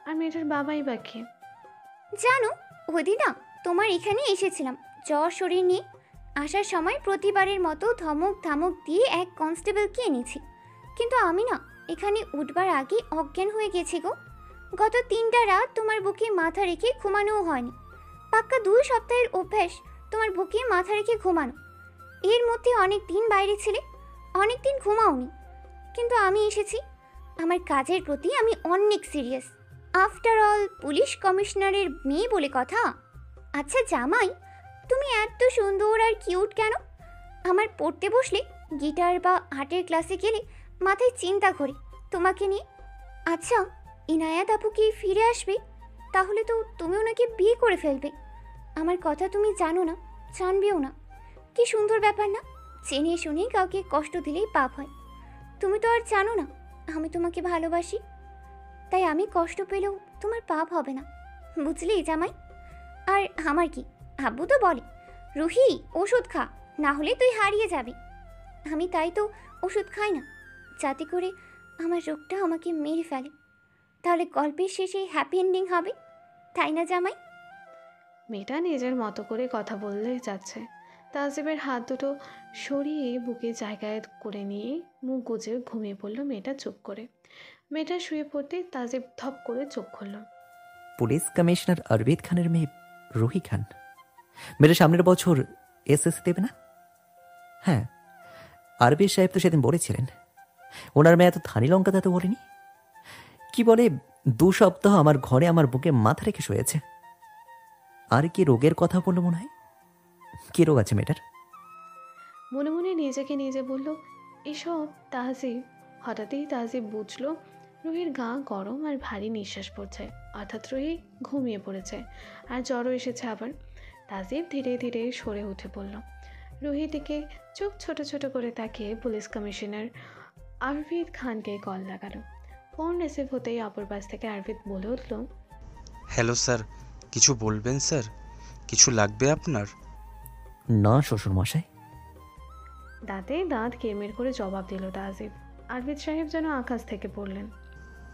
আর মেয়েটার বাবাই বা কে? জানো, ওদিন না তোমার এখানে এসেছিলাম জ্বর শরীর নিয়ে। আসার সময় প্রতিবারের মতো ধমক ধামক দিয়ে এক কনস্টেবলকে এনেছি, কিন্তু আমি না এখানে উঠবার আগে অজ্ঞান হয়ে গেছি গো। গত 3টা রাত তোমার বুকে মাথা রেখে ঘুমানোও হয়নি। পাক্কা 2 সপ্তাহের অভ্যাস তোমার বুকে মাথা রেখে ঘুমানো। এর মধ্যে অনেক দিন বাইরে ছিলে, অনেক দিন ঘুমাওনি, কিন্তু আমি এসেছি। আমার কাজের প্রতি আমি অনেক সিরিয়াস। আফটার অল পুলিশ কমিশনারের মেয়ে বলে কথা। আচ্ছা জামাই, তুমি এত সুন্দর আর কিউট কেন? আমার পড়তে বসলে, গিটার বা আর্টের ক্লাসে গেলে মাথায় চিন্তা ঘোরে তোমাকে নিয়ে। আচ্ছা, ইনায়াত আপু কি ফিরে আসবে? তাহলে তো তুমি ওনাকে বিয়ে করে ফেলবে। আমার কথা তুমি জানো না, জানবেও না। কি সুন্দর ব্যাপার না? জেনে শুনে কাউকে কষ্ট দিলেই পাপ হয়। তুমি তো আর জানো না আমি তোমাকে ভালোবাসি, তাই আমি কষ্ট পেলেও তোমার পাপ হবে না, বুঝলি জামাই? আর আমার কি, আব্বু তো বলে রুহি ওষুধ খা, না হলে তুই হারিয়ে যাবি। আমি তাই তো ওষুধ খাই না, যাতে করে আমার রোগটা আমাকে মেরে ফেলে। তাহলে গল্পের শেষে হ্যাপি এন্ডিং হবে, তাই না জামাই? মেয়েটা নিজের মতো করে কথা বললে যাচ্ছে। তাজিবের হাত দুটো সরিয়ে বুকে জায়গায় করে নিয়ে মুখ গুজে ঘুমিয়ে পড়ল মেয়েটা চুপ করে। মেয়েটা শুয়ে পড়তেই তাজিব ধপ করে চোখ খুলল। পুলিশ কমিশনার অরবিদ খানের মেয়ে রুহি খান মেয়েটা সামনের বছর এসএসসি দেবে না? হ্যাঁ, আরবিদ সাহেব তো সেদিন বলেছিলেন ওনার মেয়ে এত ধানি লঙ্কা তা তো বলেনি। কি বলে 2 সপ্তাহ আমার ঘরে আমার বুকে মাথা রেখে শুয়েছে। আর কি রোগের কথা বললো মনে হয়? কি রোগ আছে মেয়েটার? মনে মনে নিজেকে নিজে বলল এসব তাজিব। হঠাৎই তাজিব বুঝল রুহির গা গরম আর ভারী নিঃশ্বাস পড়ছে, অর্থাৎ রুহি ঘুমিয়ে পড়েছে আর জ্বরও এসেছে আবার। তাজিব ধীরে ধীরে সরে উঠে পড়ল। রুহির দিকে চোখ ছোট ছোট করে তাকিয়ে পুলিশ কমিশনার আরবিদ খানকে কল লাগালো। ফোন রিসিভ হতেই অপর পাশ থেকে আরবিদ বলে উঠল, হ্যালো স্যার, কিছু বলবেন স্যার? কিছু লাগবে আপনার? না শ্বশুর মশাই। দাঁতে দাঁত কেরমের করে জবাব দিল তাজিব। আরবিদ সাহেব যেন আকাশ থেকে পড়লেন।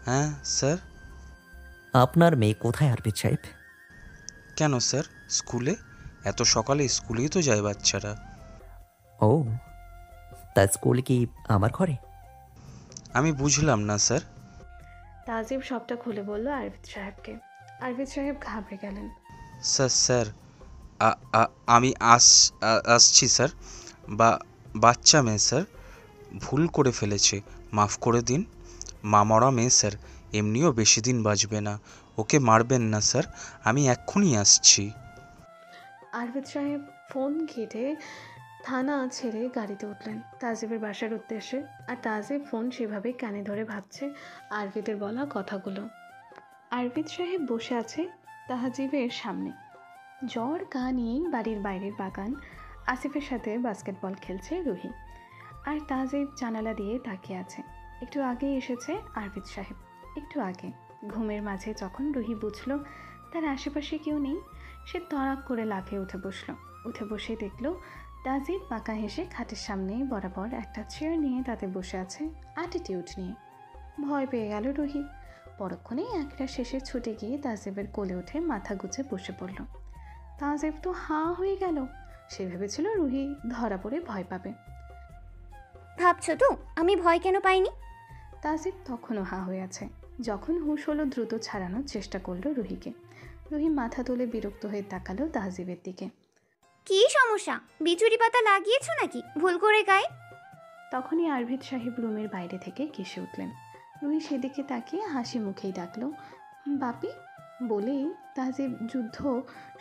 হ্যাঁ স্যার। আপনার মেয়ে কোথায় আরবিদ সাহেব? কেন স্যার, স্কুলে? এত সকালে স্কুলেই তো যায় বাচ্চারা। ও, তা স্কুল কি আমার ঘরে? আমি বুঝলাম না স্যার। তাজিব সবটা খুলে বলল আরবিদ সাহেবকে। আরবিদ সাহেব ঘাবড়ে গেলেন। স্যার আমি আসছি স্যার। বাচ্চা মেয়ে স্যার, ভুল করে ফেলেছে, মাফ করে দিন। মামরা মেয়ে স্যার, এমনিও বেশি দিন বাঁচবে না, ওকে মারবেন না স্যার, আমি এক্ষুনি আসছি। আরবিদ সাহেব ফোন কেটে থানা ছেড়ে গাড়িতে উঠলেন তাজিবের বাসার উদ্দেশ্যে। আর তাজিব ফোন সেভাবেই কানে ধরে ভাবছে আরবিদের বলা কথাগুলো। আরবিদ সাহেব বসে আছে তাজিবের সামনে, জ্বর গা নিয়েই বাড়ির বাইরের বাগান আসিফের সাথে বাস্কেটবল খেলছে রুহি। আর তাজিব জানালা দিয়ে তাকিয়ে আছে। একটু আগেই এসেছে আরবিদ সাহেব, একটু আগে। ঘুমের মাঝে যখন রুহি বুঝল তার আশেপাশে কেউ নেই, সে তড়াক করে লাফিয়ে উঠে বসলো। উঠে বসে দেখলো তাজিব বাঁকা হেসে খাটের সামনে বরাবর একটা চেয়ার নিয়ে তাতে বসে আছে অ্যাটিটিউড নিয়ে। ভয় পেয়ে গেল রুহি। পরক্ষণেই একটা শেষে ছুটে গিয়ে তাজিবের কোলে উঠে মাথা গুজে বসে পড়ল। তাজিব তো হাঁ হয়ে গেল। সে ভেবেছিল রুহি ধরা পড়ে ভয় পাবে। ভাবছো তো আমি ভয় কেন পাইনি? তাজিব তখনও হাঁ হয়ে আছে। যখন হুঁশ হলো দ্রুত ছাড়ানোর চেষ্টা করলো রুহিকে। রুহি মাথা তুলে বিরক্ত হয়ে তাকালো তাজিবের দিকে। কি সমস্যা? বিচুরি পাতা লাগিয়েছো নাকি ভুল করে গায়ে? তখনই আরবিদ সাহেব রুমের বাইরে থেকে কেসে উঠলেন। রুহি সেদিকে তাকিয়ে হাসি মুখেই ডাকলো, বাপি বলেই তাজিব যুদ্ধ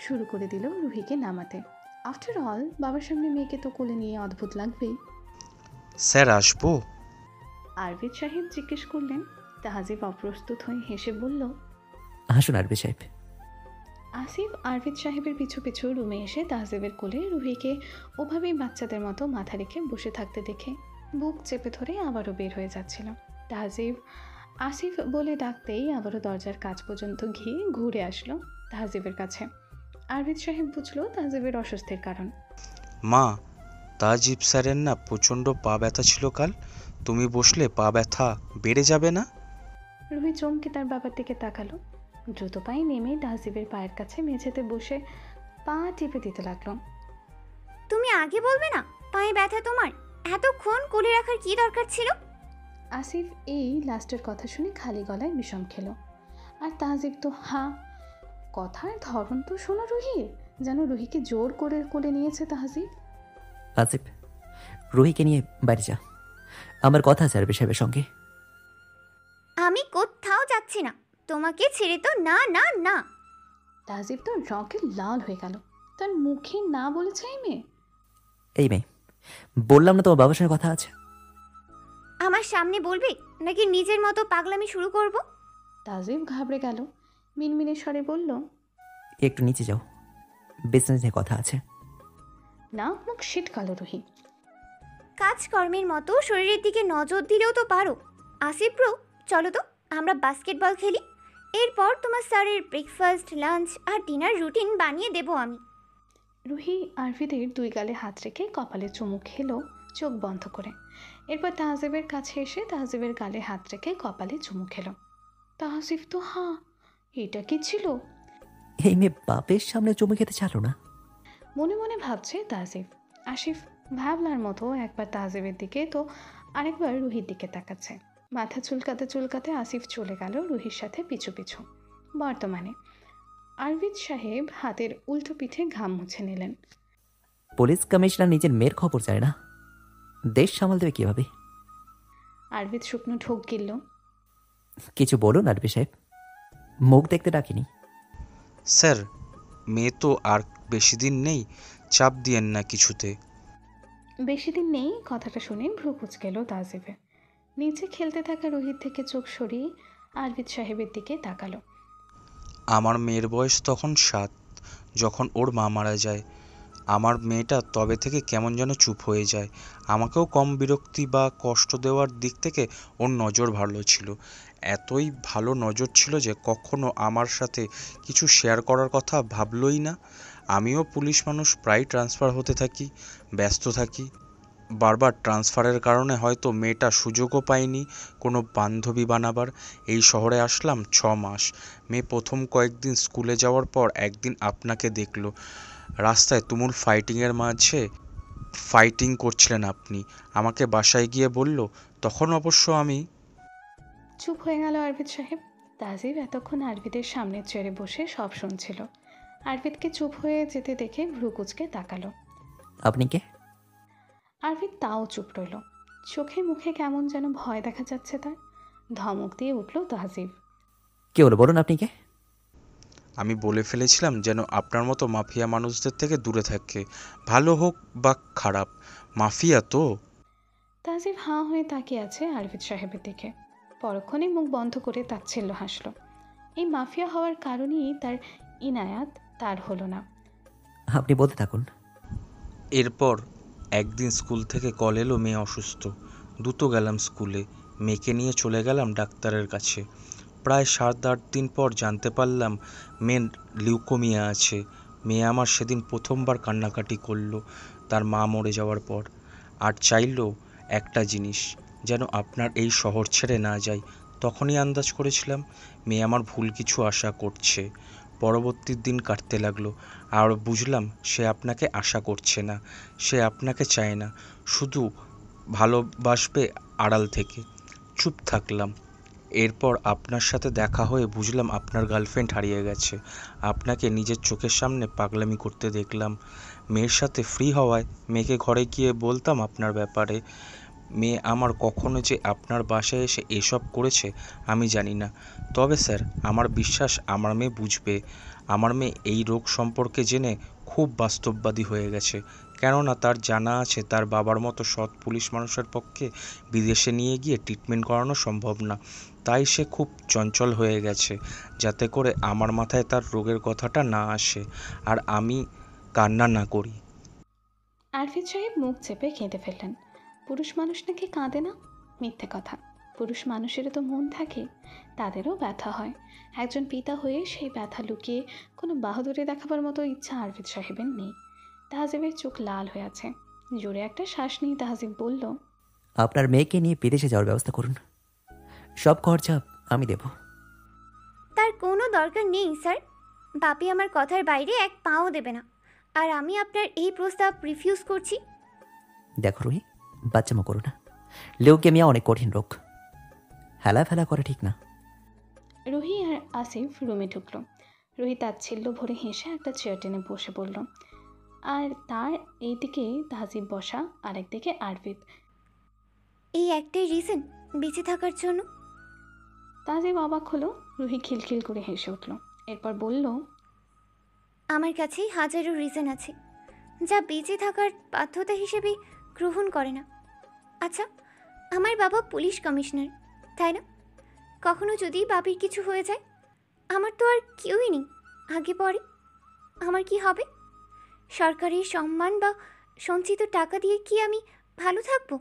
শুরু করে দিল রুহিকে নামাতে। আফটার অল বাবার সামনে মেয়েকে তো কোলে নিয়ে অদ্ভুত লাগবেই। স্যার আসবো? আরবিদ সাহেব জিজ্ঞেস করলেন। তাজিব অপ্রস্তুত হয়ে হেসে বলল, আসুন আরবিদ সাহেব। আসিফ আরবিদ সাহেবের পিছু পিছু রুমে এসে তাজিবের কোলে রুহিকে ওভাবেই বাচ্চাদের মতো মাথা রেখে বসে থাকতে দেখে বুক চেপে ধরে আবারও বের হয়ে যাচ্ছিল। তাজিব আসিফ বলে ডাকতেই আবারও দরজার কাছ পর্যন্ত গিয়ে ঘুরে আসলো তাজিবের কাছে। আরবিদ সাহেব বুঝলো তাজিবের অস্বস্তির কারণ। মা, তাজিব স্যারের না প্রচণ্ড পা ব্যথা ছিল কাল, তুমি বসলে পা ব্যথা বেড়ে যাবে না? রুহি চমকে তার বাবার দিকে তাকালো। দ্রুত পায়ে নেমে তাজিবের পায়ের কাছে মেঝেতে বসে পা টিপে দিতে লাগলো। তুমি আগে বলবে না পায়ে ব্যথা তোমার? এতক্ষণ কোলে রাখার কি দরকার ছিল? আসিফ এই লাস্টের কথা শুনে খালি গলায় বিষম খেলো। আর তাজিব তো হাঁ। কথার ধরন তো শোনো রুহির, যেন রুহিকে জোর করে কোলে নিয়েছে তাজিব। আসিফ, রুহিকে নিয়ে বাড়ি যা, আমার কথা আছে আরবি সাহেবের সঙ্গে। আমি কোথাও যাচ্ছি না, তোমাকে ছেড়ে তো না না না। তাজিব তো রকে লাল হয়ে গেল। তার মুখে না বলেছে এই মেয়ে। এই মেয়ে, বললাম না তোমার বাবার সঙ্গে কথা আছে। আমার সামনে বলবে নাকি নিজের মতো পাগলামি শুরু করব? তাজিব ঘাবড়ে গেল, মিনমিনে স্বরে বলল, একটু নিচে যাও, বিজনেস নিয়ে কথা আছে। নাক মুখ ছিটকালো রুহি। কাজকর্মের মতো শরীরের দিকে নজর দিলেও তো পারো। আসিফ ব্রো, চলো তো আমরা বাস্কেটবল খেলি। এরপর তোমার স্যারের ব্রেকফাস্ট, লাঞ্চ আর ডিনার রুটিন বানিয়ে দেব আমি। রুহি আরবিদের 2 গালে হাত রেখে কপালে চুমু খেলো চোখ বন্ধ করে। এরপর তাজিবের কাছে এসে তাজিবের গালে হাত রেখে কপালে চুমু খেলো। তাজিব তো হাঁ। এটা কি ছিল? এই মেয়ে বাপের সামনে চুমু খেতে চালো না। মনে মনে ভাবছে তাজিব। আসিফ ভাবলার মতো একবার তাজিবের দিকে তো আরেকবার রুহির দিকে তাকাচ্ছে। মাথা চুলকাতে চুলকাতে আসিফ চলে গেল রুহির সাথে পিছু পিছু। বর্তমানে আরবিদ সাহেব হাতের উল্টো পিঠে ঘাম মুছে নিলেন। পুলিশ কমিশনার নিজের মেয়ের খবর চায় না, দেশ সামাল দেবে কিভাবে? আরবিদ শুকনো ঢোক গিলল। কিছু বলুন আরবি সাহেব, মুখ দেখতে ডাকিনি। স্যার, মেয়ে তো আর বেশি দিন নেই, চাপ দিয়েন না কিছুতে। বেশি দিন নেই কথাটা শুনে ভ্রু কুঁচকেল তাজিবে। নিচে খেলতে থাকা রোহিত থেকে চোখ সরিয়ে আরবিদ সাহেবের দিকে তাকালো। আমার মেয়ের বয়স তখন 7, যখন ওর মা মারা যায়। আমার মেয়েটা তবে থেকে কেমন যেন চুপ হয়ে যায়। আমাকেও কম বিরক্তি বা কষ্ট দেওয়ার দিক থেকে ওর নজর ভালো ছিল। এতই ভালো নজর ছিল যে কখনো আমার সাথে কিছু শেয়ার করার কথা ভাবলই না। আমিও পুলিশ মানুষ, প্রায় ট্রান্সফার হতে থাকি, ব্যস্ত থাকি। বারবার ট্রান্সফারের কারণে হয়তো মেয়েটা সুযোগও পায়নি কোনো বান্ধবী বানাবার। এই শহরে আসলাম 6 মাস। মেয়ে প্রথম কয়েকদিন স্কুলে যাওয়ার পর একদিন আপনাকে দেখলো। রাস্তায় তুমুল ফাইটিংয়ের মাঝে ফাইটিং করছিলেন আপনি। আমাকে বাসায় গিয়ে বলল, তখন অবশ্য আমি চুপ হয়ে গেল আরবিদ সাহেব। তাজিব এতক্ষণ আরবিদের সামনের চেয়ারে বসে সব শুনছিল। আরবিদকে চুপ হয়ে যেতে দেখে ভ্রু কুঁচকে তাকালো। আপনি কে? আরবিদ তাও চুপ রইল। চোখে মুখে কেমন যেন ভয় দেখা যাচ্ছে তার। ধমক দিয়ে উঠল তাজিব। কে হলো বলুন আপনি কে? আমি বলে ফেলেছিলাম যেন আপনার মতো মাফিয়া মানুষদের থেকে দূরে থাকে, ভালো হোক বা খারাপ। মাফিয়া তো। তাজিব হাঁ হয়ে তাকিয়ে আছে আরবিদ সাহেবের দিকে। পরক্ষণে মুখ বন্ধ করে তাচ্ছিল্য হাসল। এই মাফিয়া হওয়ার কারণেই তার ইনায়াত তার হলো না। আপনি বলতে থাকুন। এরপর একদিন স্কুল থেকে কল এলো মেয়ে অসুস্থ। দ্রুত গেলাম স্কুলে, মেয়েকে নিয়ে চলে গেলাম ডাক্তারের কাছে। প্রায় 7-8 দিন পর জানতে পারলাম মেয়ের লিউকোমিয়া আছে। মেয়ে আমার সেদিন প্রথমবার কান্নাকাটি করলো তার মা মরে যাওয়ার পর। আর চাইলো একটা জিনিস, যেন আপনার এই শহর ছেড়ে না যাই। তখনই আন্দাজ করেছিলাম মেয়ে আমার ভুল কিছু আশা করছে। পরবর্তী দিন কাটতে লাগলো, আর বুঝলাম সে আপনাকে আশা করছে না, সে আপনাকে চায় না, শুধু ভালোবাসবে আড়াল থেকে। চুপ থাকলাম। এরপর আপনার সাথে দেখা হয়ে বুঝলাম আপনার গার্লফ্রেন্ড হারিয়ে গেছে। আপনাকে নিজের চোখের সামনে পাগলামি করতে দেখলাম। মেয়ের সাথে ফ্রি হওয়ায় মেয়েকে ঘরে গিয়ে বলতাম আপনার ব্যাপারে। মেয়ে আমার কখনো যে আপনার বাসায় এসে এসব করেছে আমি জানি না। তবে স্যার, আমার বিশ্বাস আমার মেয়ে বুঝবে। আমার মেয়ে এই রোগ সম্পর্কে জেনে খুব বাস্তববাদী হয়ে গেছে। কেননা তার জানা আছে তার বাবার মতো সৎ পুলিশ মানুষের পক্ষে বিদেশে নিয়ে গিয়ে ট্রিটমেন্ট করানো সম্ভব না। তাই সে খুব চঞ্চল হয়ে গেছে, যাতে করে আমার মাথায় তার রোগের কথাটা না আসে আর আমি কান্না না করি। আরফিদ সাহেব মুখ চেপে কেঁদে ফেললেন। পুরুষ মানুষ নাকি কাঁদে না? মিথ্যে কথা। পুরুষ মানুষেরও তো মন থাকে, তাদেরও ব্যথা হয়। একজন পিতা হয়ে সেই ব্যথা লুকিয়ে কোনো বাহাদুরি দেখাবার মতো ইচ্ছা আরফিদ সাহেবের নেই। তাহজিবের চোখ লাল হয়ে আছে। জোরে একটা শ্বাস নিয়ে তাহজিব বলল, আপনার মেয়েকে নিয়ে বিদেশে যাওয়ার ব্যবস্থা করুন, সব খরচা আমি দেব। তার কোনো দরকার নেই স্যার। বাপি আমার কথার বাইরে এক পাও দেবে না, আর আমি আপনার এই প্রস্তাব রিফিউজ করছি। দেখো রুহি, বাচ্চামো করো না। লিউকেমিয়া অনেক কঠিন রোগ, হেলা ফেলা করে ঠিক না। রুহি আর আসিফ রুমে ঢুকলো। রুহি তাচ্ছিল্য ভরে হেসে একটা চেয়ার টেনে বসে পড়ল, আর তার এইদিকে তাহজিব বসা, আরেকদিকে আরবিদ। এই একটাই রিজন বেঁচে থাকার জন্য? তাহজিব অবাক হলো। রুহি খিলখিল করে হেসে উঠল। এরপর বলল, আমার কাছে হাজারো রিজন আছে যা বেঁচে থাকার বাধ্যতা হিসেবে গ্রহণ করে না। আচ্ছা, আমার বাবা পুলিশ কমিশনার, তাই না? কখনো যদি বাবির কিছু হয়ে যায়, আমার তো আর কেউই নেই আগে পরে। আমার কি হবে? সরকারি সম্মান বা সঞ্চিত টাকা দিয়ে কি আমি ভালো থাকবো?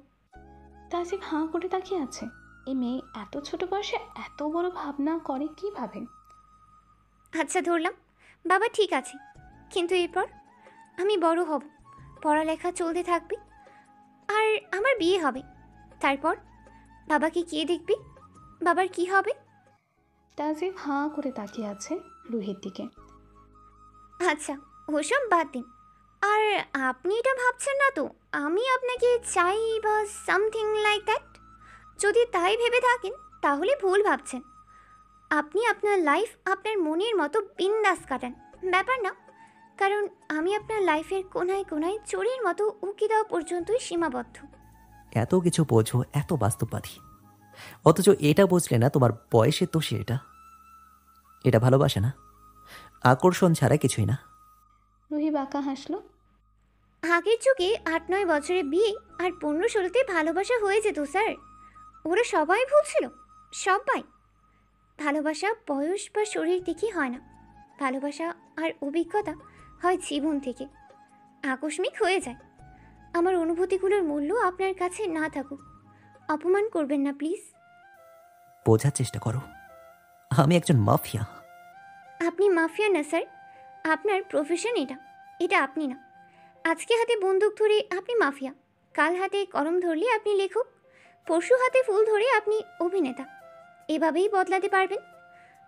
তাহজিব হাঁ করে তাকিয়ে আছে। এই মেয়ে এত ছোট বয়সে এত বড় ভাবনা করে কিভাবে? আচ্ছা ধরলাম বাবা ঠিক আছে, কিন্তু এরপর আমি বড় হব, পড়ালেখা চলতে থাকবে, আর আমার বিয়ে হবে। তারপর বাবাকে কে দেখবে? বাবার কি হবে? তাহজিব হাঁ করে তাকিয়ে আছে রুহির দিকে। আচ্ছা ওসব বাদ দিন, আর আপনি এটা ভাবছেন না তো আমি আপনাকে চাই বা সামথিং লাইক দ্যাট? যদি তাই ভেবে থাকেন তাহলে ভুল ভাবছেন। আপনি আপনার লাইফ আপনার মনের মতো বিন্দাস কাটান, ব্যাপার না। কারণ আমি আপনার লাইফের কোনায় কোনায় চোরের মতো উকি দেওয়া পর্যন্তই সীমাবদ্ধ। এত কিছু বোঝো, এত বাস্তববাদী, অথচ এটা বুঝলে না তোমার বয়সের দোষী। এটা ভালোবাসা না, আকর্ষণ ছাড়া কিছুই না। রুহি বাঁকা হাসলো। আগের যুগে 8-9 বছরে বিয়ে আর 15-16তে ভালোবাসা হয়ে যেত স্যার। ওরা সবাই ভুল ছিল, সবাই। ভালোবাসা বয়স বা শরীর থেকে হয় না, ভালোবাসা আর অভিজ্ঞতা হয় জীবন থেকে। আকস্মিক হয়ে যায়। আমার অনুভূতিগুলোর মূল্য আপনার কাছে না থাকুক, অপমান করবেন না প্লিজ। বোঝার চেষ্টা করো, আমি একজন মাফিয়া। আপনি মাফিয়া না স্যার, আপনার প্রফেশন এটা, এটা আপনি না। আজকে হাতে বন্দুক ধরে আপনি মাফিয়া, কাল হাতে কলম ধরলে আপনি লেখক, পরশু হাতে ফুল ধরে আপনি অভিনেতা। এভাবেই বদলাতে পারবেন।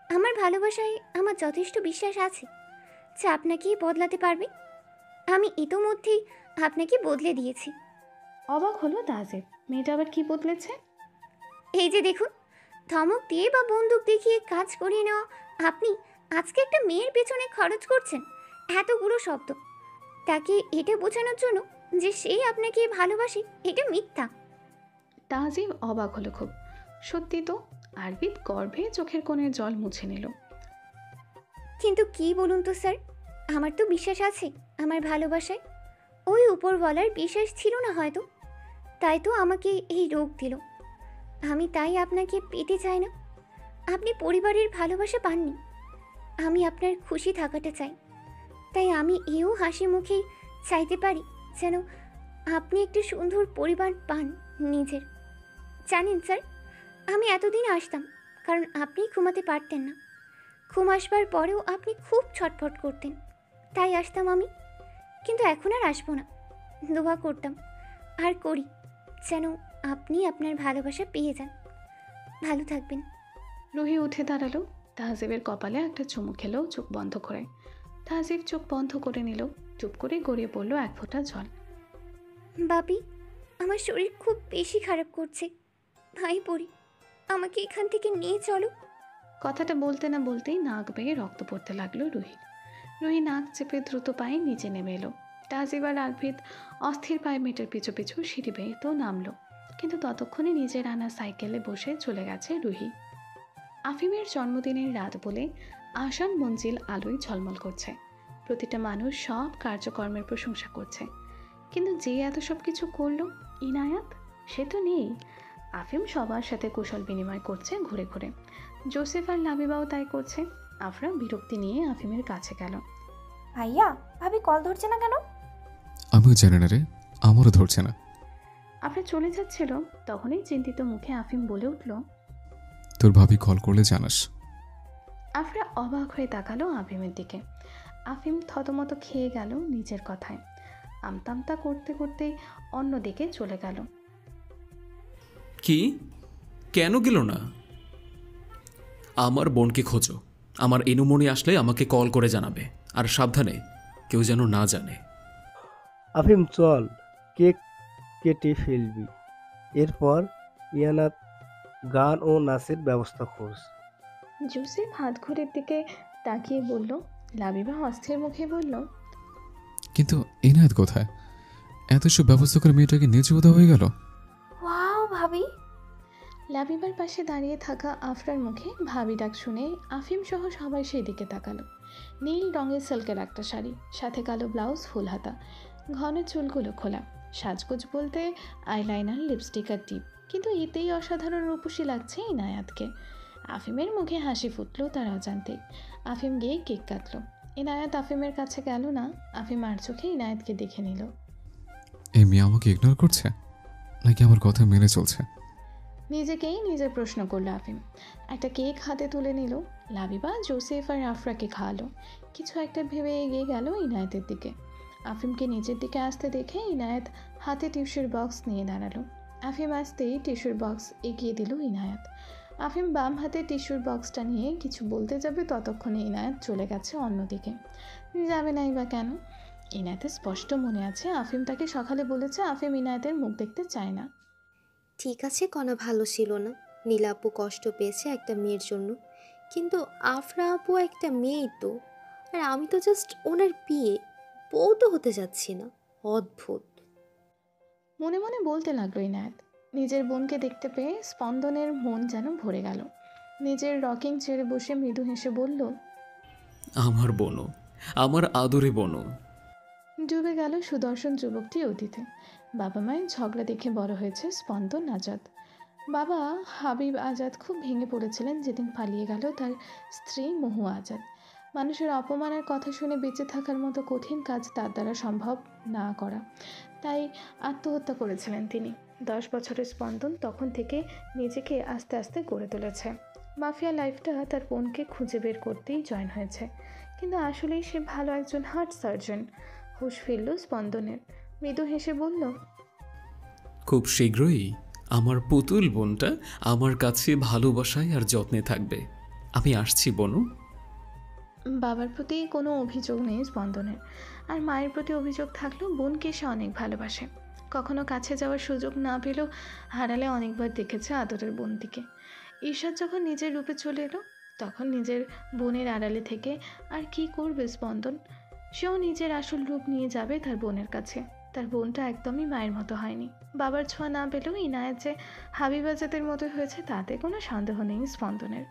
আমার ভালোবাসায় আমার যথেষ্ট বিশ্বাস আছে যে আপনাকেই বদলাতে পারবে। আমি ইতোমধ্যেই আপনাকে বদলে দিয়েছি। অবাক হলো তাহজিব, মেয়েটা আবার কি বদলেছে? এই যে দেখুন, ধমক দিয়ে বা বন্দুক দেখিয়ে কাজ করিয়ে নেওয়া আপনি আজকে একটা মেয়ের পেছনে খরচ করছেন এতগুলো শব্দ, তাকে এটা বোঝানোর জন্য যে সেই আপনাকে ভালোবাসে, এটা মিথ্যা। তাহজিব অবাক হলো খুব। সত্যি তো, আরবিদ গর্ভে চোখের কোণের জল মুছে নিল। কিন্তু কি বলুন তো স্যার, আমার তো বিশ্বাস আছে আমার ভালোবাসায়। ওই উপরওয়ালার বিশ্বাস ছিল না হয়তো, তাই তো আমাকে এই রোগ দিল। আমি তাই আপনাকে পেতে চাই না। আপনি পরিবারের ভালোবাসা পাননি, আমি আপনার খুশি থাকাটা চাই। তাই আমি এও হাসি মুখেই চাইতে পারি যেন আপনি একটি সুন্দর পরিবার পান নিজের। জানেন স্যার, আমি এতদিন আসতাম কারণ আপনি ঘুমাতে পারতেন না। ঘুম আসবার পরেও আপনি খুব ছটফট করতেন, তাই আসতাম আমি। কিন্তু এখন আর আসবো না, দোয়া করতাম আর করি যেন আপনি আপনার ভালোবাসা পেয়ে যান। ভালো থাকবেন। রুহি উঠে দাঁড়ালো, তাহজিবের কপালে একটা চুমু খেলো চোখ বন্ধ করে। তাহজিব চোখ বন্ধ করে নিল, চুপ করে গড়িয়ে পড়ল এক ফোঁটা জল। বাপি, আমার শরীর খুব বেশি খারাপ করছে, ভাই পড়ি, আমাকে এখান থেকে নিয়ে চলো। কথাটা বলতে না বলতেই নাক বেয়ে রক্ত পড়তে লাগলো রুহির। রুহি নাক চেপে দ্রুত পায়ে নিচে নেমে এলো। তাহজিব আর আরবিদ অস্থির পায়ে মেয়েটার পিছু পিছু সিঁড়ি বেয়ে তো নামলো, কিন্তু ততক্ষণে নিজের আনা সাইকেলে বসে চলে গেছে রুহি। আফিমের জন্মদিনের রাত বলে আসাম মঞ্জিল আলোয় ঝলমল করছে। প্রতিটা মানুষ সব কার্যকর্মের প্রশংসা করছে, কিন্তু যে এত সব কিছু করলো ইনায়াত, সে তো নেই। আফিম সবার সাথে কুশল বিনিময় করছে ঘুরে ঘুরে। জোসেফ আর লাবিবাও তাই করছে। আফরা বিরক্তি নিয়ে আফিমের কাছে গেল। ভাইয়া, ভাবি কল ধরছে না কেন? আমিও জানি না রে, আমারও ধরছে না। আফরা চলে যাচ্ছিল, তখনই চিন্তিত মুখে আফিম বলে উঠল, তোর ভাবি কল করলে জানাস। আফরা অবাক হয়ে তাকালো আফিমের দিকে। আফিম থতমত খেয়ে গেল নিজের কথায়। আমতামতা করতে করতে অন্যদিকে চলে গেল। কি? কেন গেল না? আমার বোনকে খোঁজো, আমার এনুমনি আসলে আমাকে কল করে জানাবে, আর সাবধানে, কেউ যেন না জানে। আফিম চল, কেক কেটে ফেলবি, এরপর ইয়ানাত গান ও নাচের ব্যবস্থা করস। জোসেফ হাত ঘড়ির দিকে তাকিয়ে বলল। লাবিবা অস্থির মুখে বলল, কিন্তু ইনায়াত কোথায়? এত সব ব্যবস্থা করে মেয়েটাকে নিচে বোধা হয়ে গেল। ওয়াও ভাবি। লাবিবার পাশে দাঁড়িয়ে থাকা আফরার মুখে ভাবি ডাক শুনে আফিম সহ সবাই সেই দিকে তাকালো। নীল রঙের সিল্কের একটা শাড়ি, সাথে কালো ব্লাউজ, ফুল হাতা, ঘন চুলগুলো খোলা। সাজগোজ বলতে আইলাইনার, লিপস্টিক আর টিপ, কিন্তু এতেই অসাধারণ রূপসী লাগছে ইনায়াতকে। আফিমের মুখে হাসি ফুটল তার অজান্তেই। আফিম গিয়ে কেক কাটলো। ইনায়াত আফিমের কাছে গেল না, আফিম আর চোখে ইনায়াতকে দেখে নিল। এই মেয়ে আমাকে ইগনোর করছে নাকি আমার কথা মেনে চলছে? নিজেকেই নিজে প্রশ্ন করলো আফিম। একটা কেক হাতে তুলে নিল। লাবিবা জোসেফ আর আফরাকে খাওয়ালো। কিছু একটা ভেবে এগিয়ে গেল ইনায়েতের দিকে। আফিমকে নিজের দিকে আসতে দেখে ইনায়েত হাতে টিস্যুর বক্স নিয়ে দাঁড়ালো। আফিম আসতেই টিস্যুর বক্স এগিয়ে দিল ইনায়েত। আফিম বাম হাতে টিস্যুর বক্সটা নিয়ে কিছু বলতে যাবে, ততক্ষণে ইনায়েত চলে গেছে অন্যদিকে। যাবে নাই বা কেন? ইনায়েতের স্পষ্ট মনে আছে আফিম তাকে সকালে বলেছে আফিম ইনায়েতের মুখ দেখতে চায় না। ঠিক আছে, কণা ভালো ছিল না। নীলা আপু কষ্ট পেয়েছে একটা মেয়ের জন্য, কিন্তু আফরা আপু একটা মেয়েই তো। আর আমি তো জাস্ট ওনার বিয়ে, বউ তো হতে যাচ্ছি না। অদ্ভুত। মনে মনে বলতে লাগলো ইনায়েত। নিজের বোনকে দেখতে পেয়ে স্পন্দনের মন যেন ভরে গেল। নিজের রকিং ছেড়ে বসে মৃদু হেসে বলল, আমার বোনও, আমার আদরে বোনও। ডুবে গেল সুদর্শন যুবকটি অতীতে। বাবা মায়ের ঝগড়া দেখে বড় হয়েছে স্পন্দন আজাদ। বাবা হাবিব আজাদ খুব ভেঙে পড়েছিলেন যেদিন পালিয়ে গেল তার স্ত্রী মহু আজাদ। মানুষের অপমানের কথা শুনে বেঁচে থাকার মতো কঠিন কাজ তার দ্বারা সম্ভব না করা, তাই আত্মহত্যা করেছিলেন তিনি। 10 বছরের স্পন্দন তখন থেকে নিজেকে আস্তে আস্তে গড়ে তুলেছে। মাফিয়া লাইফটা তার বোনকে খুঁজে বের করতেই জয়েন হয়েছে, কিন্তু আসলেই সে ভালো একজন হার্ট সার্জন। হুঁশ ফিরল স্পন্দনের। মৃদু হেসে বলল, খুব শীঘ্রই আমার পুতুল বোনটা আমার কাছে ভালোবাসায় আর যত্নে থাকবে। আমি আসছি বনু। বাবার প্রতি কোনো অভিযোগ নেই স্পন্দনের, আর মায়ের প্রতি অভিযোগ থাকলেও বোনকে সে অনেক ভালোবাসে। কখনো কাছে যাওয়ার সুযোগ না পেলেও হারালে অনেকবার দেখেছে আদরের বোনটিকে। ঈর্ষাদ যখন নিজের রূপে চলে এলো তখন নিজের বোনের আড়ালে থেকে আর কি করবে স্পন্দন? সেও নিজের আসল রূপ নিয়ে যাবে তার বোনের কাছে। তার বোনটা একদমই মায়ের মতো হয়নি। বাবার ছোঁয়া না পেলেও ইনায়েত যে হাবিব আজাদের মতো হয়েছে তাতে কোনো সন্দেহ নেই স্পন্দনের।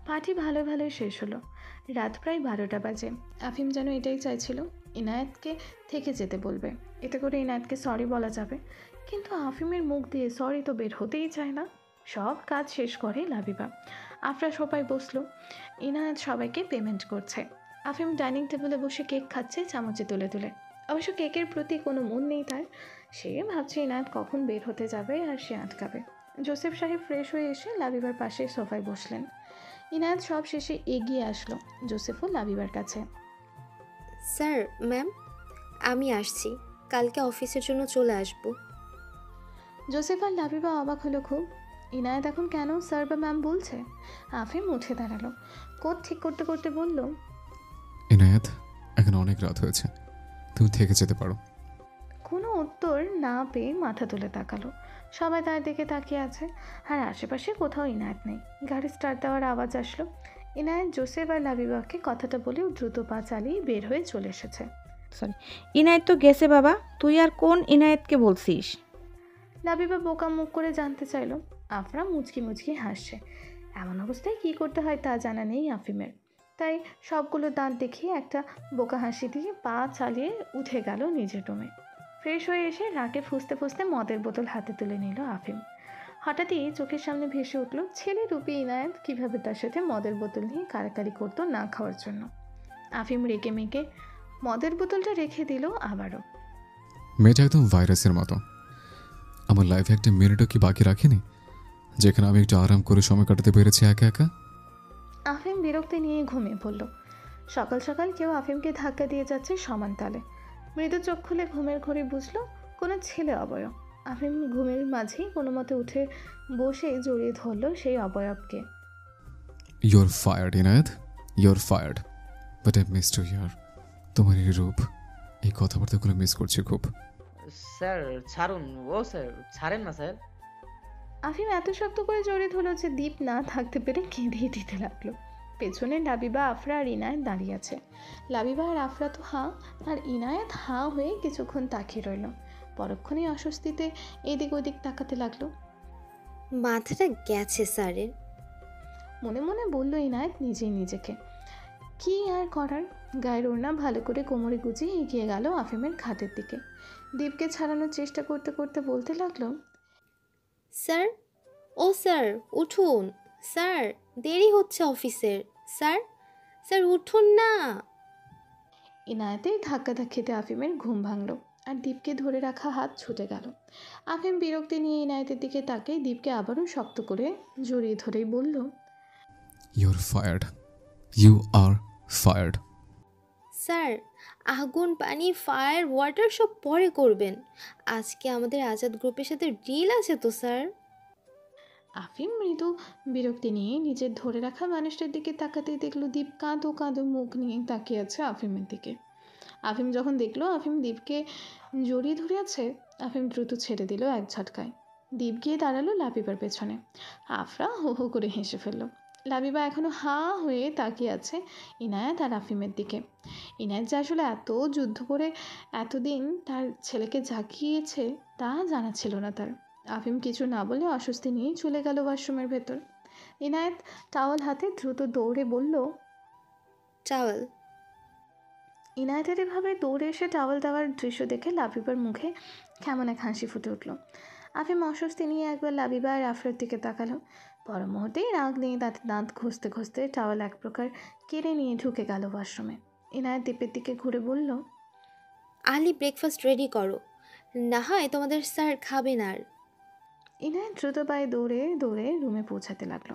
পার্টি ভালো ভালোই শেষ হলো। রাত প্রায় 12টা বাজে। আফিম যেন এটাই চাইছিল, ইনায়েতকে থেকে যেতে বলবে, এতে করে ইনায়েতকে সরি বলা যাবে। কিন্তু আফিমের মুখ দিয়ে সরি তো বের হতেই চায় না। সব কাজ শেষ করে লাবিবা। আফরা সবাই বসলো। ইনায়েত সবাইকে পেমেন্ট করছে। আফিম ডাইনিং টেবিলে বসে কেক খাচ্ছে চামচে তুলে তুলে। অবশ্য কেকের প্রতি কোনো মন নেই তার। সে ভাবছে ইনায়েত কখন বের হতে যাবে আর সে আটকাবে। জোসেফ সাহেব ফ্রেশ হয়ে এসে লাবিবার পাশে সোফায় বসলেন। ইনায়েত সব শেষে এগিয়ে আসলো জোসেফও লাবিবার কাছে। স্যার, ম্যাম, আমি আসছি। কালকে অফিসের জন্য চলে আসব। জোসেফ আর লাবিবা অবাক হলো খুব। ইনায়েত এখন কেন স্যার বা ম্যাম বলছে? আফিম উঠে দাঁড়ালো। কোট ঠিক করতে করতে বলল, ইনায়েত, এখন অনেক রাত হয়েছে, তুমি থেকে যেতে পারো। কোনো উত্তর না পেয়ে মাথা তুলে তাকালো। সবাই তার দিকে তাকিয়ে আছে, আর আশেপাশে কোথাও ইনায়েত নেই। গাড়ি স্টার্ট দেওয়ার আওয়াজ আসলো। ইনায়েত জোসেফ আর লাবিবাকে কথাটা বলেও দ্রুত পা চালিয়ে বের হয়ে চলে এসেছে। সরি, ইনায়েত তো গেছে বাবা, তুই আর কোন ইনায়েতকে বলছিস? লাবিবা বোকা মুখ করে জানতে চাইলো। আফরা মুচকি মুচকি হাসছে। এমন অবস্থায় কি করতে হয় তা জানা নেই আফিমের, তাই সবগুলো দাঁত দেখিয়ে একটা বোকা হাসি দিয়ে পা চালিয়ে উঠে গেল নিজের রুমে। ফ্রেশ হয়ে এসে রাগে ফুসতে ফুসতে মদের বোতল হাতে তুলে নিল আফিম। হঠাৎই চোখের সামনে ভেসে উঠল ছেলে রূপী ইনায়েত কীভাবে তার সাথে মদের বোতল নিয়ে কারাকারি করতো না খাওয়ার জন্য। আফিম রেগে মেগে মদের বোতলটা রেখে দিল আবারও। মেয়েটা একদম ভাইরাসের মতো। আমার লাইফে একটা মিনিটও কি বাকি রাখিনি যেখানে আমি একটু আরাম করে সময় কাটাতে পেরেছি একা একা। আফিম বিরক্তি নিয়ে ঘুমিয়ে পড়ল। সকাল সকাল কেউ আফিমকে ধাক্কা দিয়ে যাচ্ছে সমান তালে। মৃদু চোখ খুলে ঘুমের ঘড়ি বুঝলো কোনো ছেলে অবয়ব। আফিম ঘুমের মাঝেই কোনো মতে উঠে বসে জড়িয়ে ধরলো সেই অবয়বকে। You're fired Inayat, you're fired, but I miss to hear. তোমার এই রূপ, এই কথাবার্তাগুলো মিস করছি খুব। স্যার ছাড়ুন, ও স্যার ছাড়েন না স্যার। আফিম এত শক্ত করে জড়িয়ে ধরলো যে দীপ না থাকতে পেরে কেঁদিয়ে দিতে লাগলো। পেছনে লাবিবা, আফরা আর ইনায়েত দাঁড়িয়ে আছে। লাবিবা আর আফরা তো হাঁ, আর ইনায়েত হাঁ হয়ে কিছুক্ষণ তাকিয়ে রইল। পরক্ষণেই অস্বস্তিতে এদিক ওদিক তাকাতে লাগলো। মাথাটা গেছে স্যারের, মনে মনে বলল ইনায়েত নিজেই নিজেকে। কি আর করার, গায়ের ওড়না ভালো করে কোমরে গুছিয়ে এগিয়ে গেল আফিমের খাটের দিকে। দীপকে ছাড়ানোর চেষ্টা করতে করতে বলতে লাগলো, স্যার, ও স্যার উঠুন, স্যার দেরি হচ্ছে অফিসের, স্যার, স্যার উঠুন না। ইনায়েতের ধাক্কা ধাক্কিতে আফিমের ঘুম ভাঙল, আর দীপকে ধরে রাখা হাত ছুটে গেল। আফিম বিরক্তি নিয়ে ইনায়েতের দিকে তাকে দীপকে আবারও শক্ত করে জড়িয়ে ধরেই বলল, your fired, you are fired. Sir, আগুন, পানি, ফায়ার, ওয়াটার সব পরে করবেন। আজকে আমাদের আজাদ গ্রুপের সাথে ডিল আছে তো স্যার। আফিম মৃদু বিরক্তি নিয়ে নিজের ধরে রাখা মানুষটার দিকে তাকাতেই দেখলো দীপ কাঁদো কাঁদো মুখ নিয়ে তাকিয়ে আছে আফিমের দিকে। আফিম যখন দেখলো আফিম দীপকে জড়িয়ে ধরে আছে, আফিম দ্রুত ছেড়ে দিল এক ঝটকায়। দীপ গিয়ে দাঁড়ালো লাবিবার পেছনে। আফরা হো হো করে হেসে ফেলল। লাবিবা এখনো হাঁ হয়ে তাকিয়ে আছে ইনায়াত আর আফিমের দিকে। ইনায়াত যে আসলে এত যুদ্ধ করে এতদিন তার ছেলেকে জাগিয়েছে তা জানা ছিল না তার। আফিম কিছু না বলে অস্বস্তি নিয়ে চলে গেল ওয়াশরুমের ভেতর। ইনায়াত টাওয়াল হাতে দ্রুত দৌড়ে বলল, টাওয়েল। ইনায়েতের এভাবে দৌড়ে এসে টাওয়াল দেওয়ার দৃশ্য দেখে লাবিবার মুখে কেমন এক হাসি ফুটে উঠল। আফিম অস্বস্তি নিয়ে একবার লাবিবা আর আফরার দিকে তাকালো। পর মুহূর্তেই রাগ নিয়ে দাঁতে দাঁত ঘষতে ঘষতে টাওয়াল এক প্রকার কেড়ে নিয়ে ঢুকে গেল ওয়াশরুমে। ইনায়েত দীপের দিকে ঘুরে বলল, আলি ব্রেকফাস্ট রেডি করো, না হয় তোমাদের স্যার খাবেন। আর ইনায়েত দ্রুত পায়ে দৌড়ে দৌড়ে রুমে পৌঁছাতে লাগলো।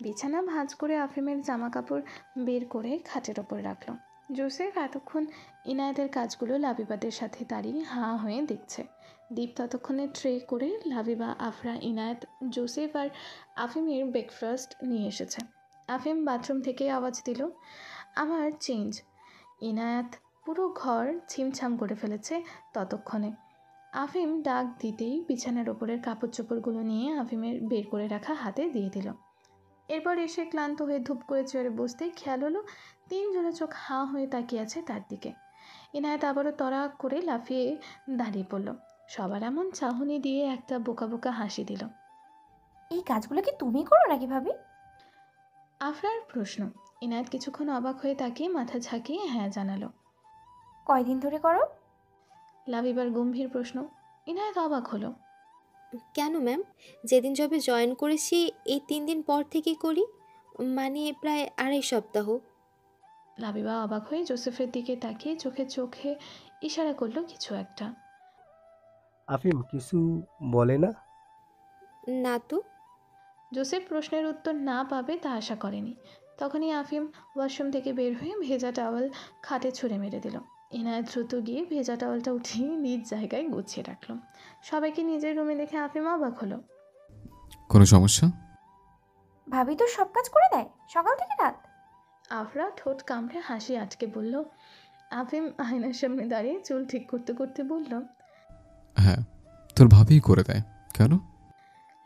বিছানা ভাঁজ করে আফিমের জামা কাপড় বের করে খাটের ওপর রাখলো। জোসেফ এতক্ষণ ইনায়েতের কাজগুলো লাবিবাদের সাথে দাঁড়িয়ে হাঁ হয়ে দেখছে। দীপ ততক্ষণে ট্রে করে লাবিবা, আফরা, ইনায়েত, জোসেফ আর আফিমের ব্রেকফাস্ট নিয়ে এসেছে। আফিম বাথরুম থেকে আওয়াজ দিল, আমার চেঞ্জ। ইনায়েত পুরো ঘর ছিমছাম করে ফেলেছে ততক্ষণে। আফিম ডাক দিতেই বিছানার ওপরের কাপড় চোপড়গুলো নিয়ে আফিমের বের করে রাখা হাতে দিয়ে দিল। এরপর এসে ক্লান্ত হয়ে ধূপ করে চেয়ারে বসতেই খেয়াল হলো 3 জোড়া চোখ হাঁ হয়ে তাকিয়ে আছে তার দিকে। ইনায়েত আবারও তড়া করে লাফিয়ে দাঁড়িয়ে পড়ল। সবার এমন চাহনি দিয়ে একটা বোকা বোকা হাসি দিল। এই কাজগুলো কি তুমি করো নাকি ভাবি? আফরার প্রশ্ন। ইনায়েত কিছুক্ষণ অবাক হয়ে তাকিয়ে মাথা ঝাঁকিয়ে হ্যাঁ জানালো। কয়দিন ধরে করো? লাবিবার গম্ভীর প্রশ্ন। ইনায়েত অবাক হলো। কেন ম্যাম, যেদিন জবে জয়েন করেছি এই 3 দিন পর থেকে করি, মানে প্রায় 2.5 সপ্তাহ। লাবিবা অবাক হয়ে জোসেফের দিকে তাকিয়ে চোখে চোখে ইশারা করলো কিছু একটা। আফিম কিছু বলে না? না তো। জোসেফ প্রশ্নের উত্তর না পাবে তা আশা করেনি। তখনই আফিম ওয়াশরুম থেকে বের হয়ে ভেজা টাওয়াল খাটে ছুঁড়ে মেরে দিল। ইনায়েত দ্রুত গিয়ে ভেজা টাওয়ালটা উঠিয়ে নিজ জায়গায় গুছিয়ে রাখলো। সবাইকে নিজের রুমে দেখে আফিম অবাক হলো। কোনো সমস্যা? ভাবি তো সব কাজ করে দেয় সকাল থেকে রাত। আফরা ঠোঁট কামড়ে হাসি আটকে বলল। আফিম আয়নার সামনে দাঁড়িয়ে চুল ঠিক করতে করতে বলল, হ্যাঁ, তোর ভাবিই করে দেয়। কেন?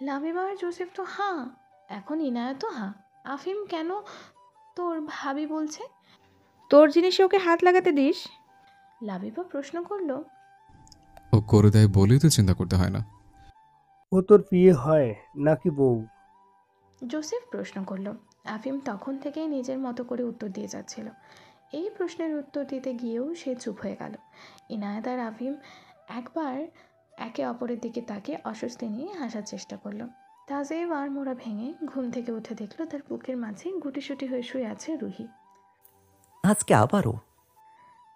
লাবিবা আর জোসেফ তো হাঁ, এখন ইনায়েত তো হাঁ। আফিম কেন তোর ভাবি বলছে? তোর জিনিসে ওকে হাত লাগাতে দিস? লাবিবা প্রশ্ন করলো। ও করে দেয় বলেই তো চিন্তা করতে হয় না। ও তোর বিয়ে হয় নাকি বউ? জোসেফ প্রশ্ন করলো। আফিম তখন থেকেই নিজের মতো করে উত্তর দিয়ে যাচ্ছিল। এই প্রশ্নের উত্তর দিতে গিয়েও সে চুপ হয়ে গেল। ইনায়েত আর আফিম একবার একে অপরের দিকে তাকিয়ে অস্বস্তি নিয়ে হাসার চেষ্টা করলো। তাজেব আর মোড়া ভেঙে ঘুম থেকে উঠে দেখলো তার বুকের মাঝে গুটিসুটি হয়ে শুয়ে আছে রুহি। আজকে আবারও?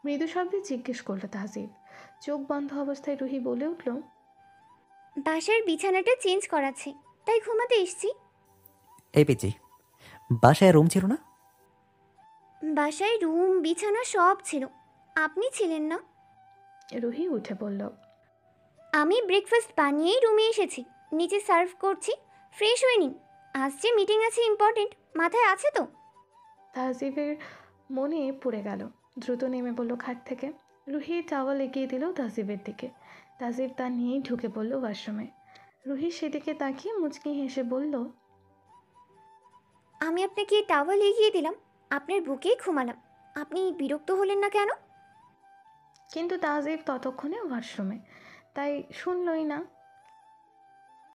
মৃদু শব্দে জিজ্ঞেস করলো তাজেব। চোখ বন্ধ অবস্থায় রুহি বলে উঠল, বাসার বিছানাটা চেঞ্জ করাচ্ছে, তাই ঘুমাতে এসছি। এই পেয়েছি, বাসায় রুম ছিল না? বাসায় রুম বিছানা সব ছিল, আপনি ছিলেন না। রুহি উঠে বলল, আমি ব্রেকফাস্ট বানিয়েই রুমে এসেছি, নিচে সার্ভ করছি, ফ্রেশ হয়ে নিন, আজ যে মিটিং আছে ইম্পর্টেন্ট, মাথায় আছে তো? তাহজিবের মনে পড়ে গেল। দ্রুত নেমে পড়ল খাট থেকে। রুহি টাওয়াল এগিয়ে দিল তাহজিবের দিকে। তাহজিব তা নিয়েই ঢুকে পড়ল ওয়াশরুমে। রুহি সেদিকে তাকিয়ে মুচকি হেসে বলল, আমি আপনাকে টাওয়াল এগিয়ে দিলাম, আপনার বুকেই ঘুমালাম, আপনি বিরক্ত হলেন না কেন? কিন্তু তাহজিব ততক্ষণে ওয়াশরুমে, তাই শুনলই না।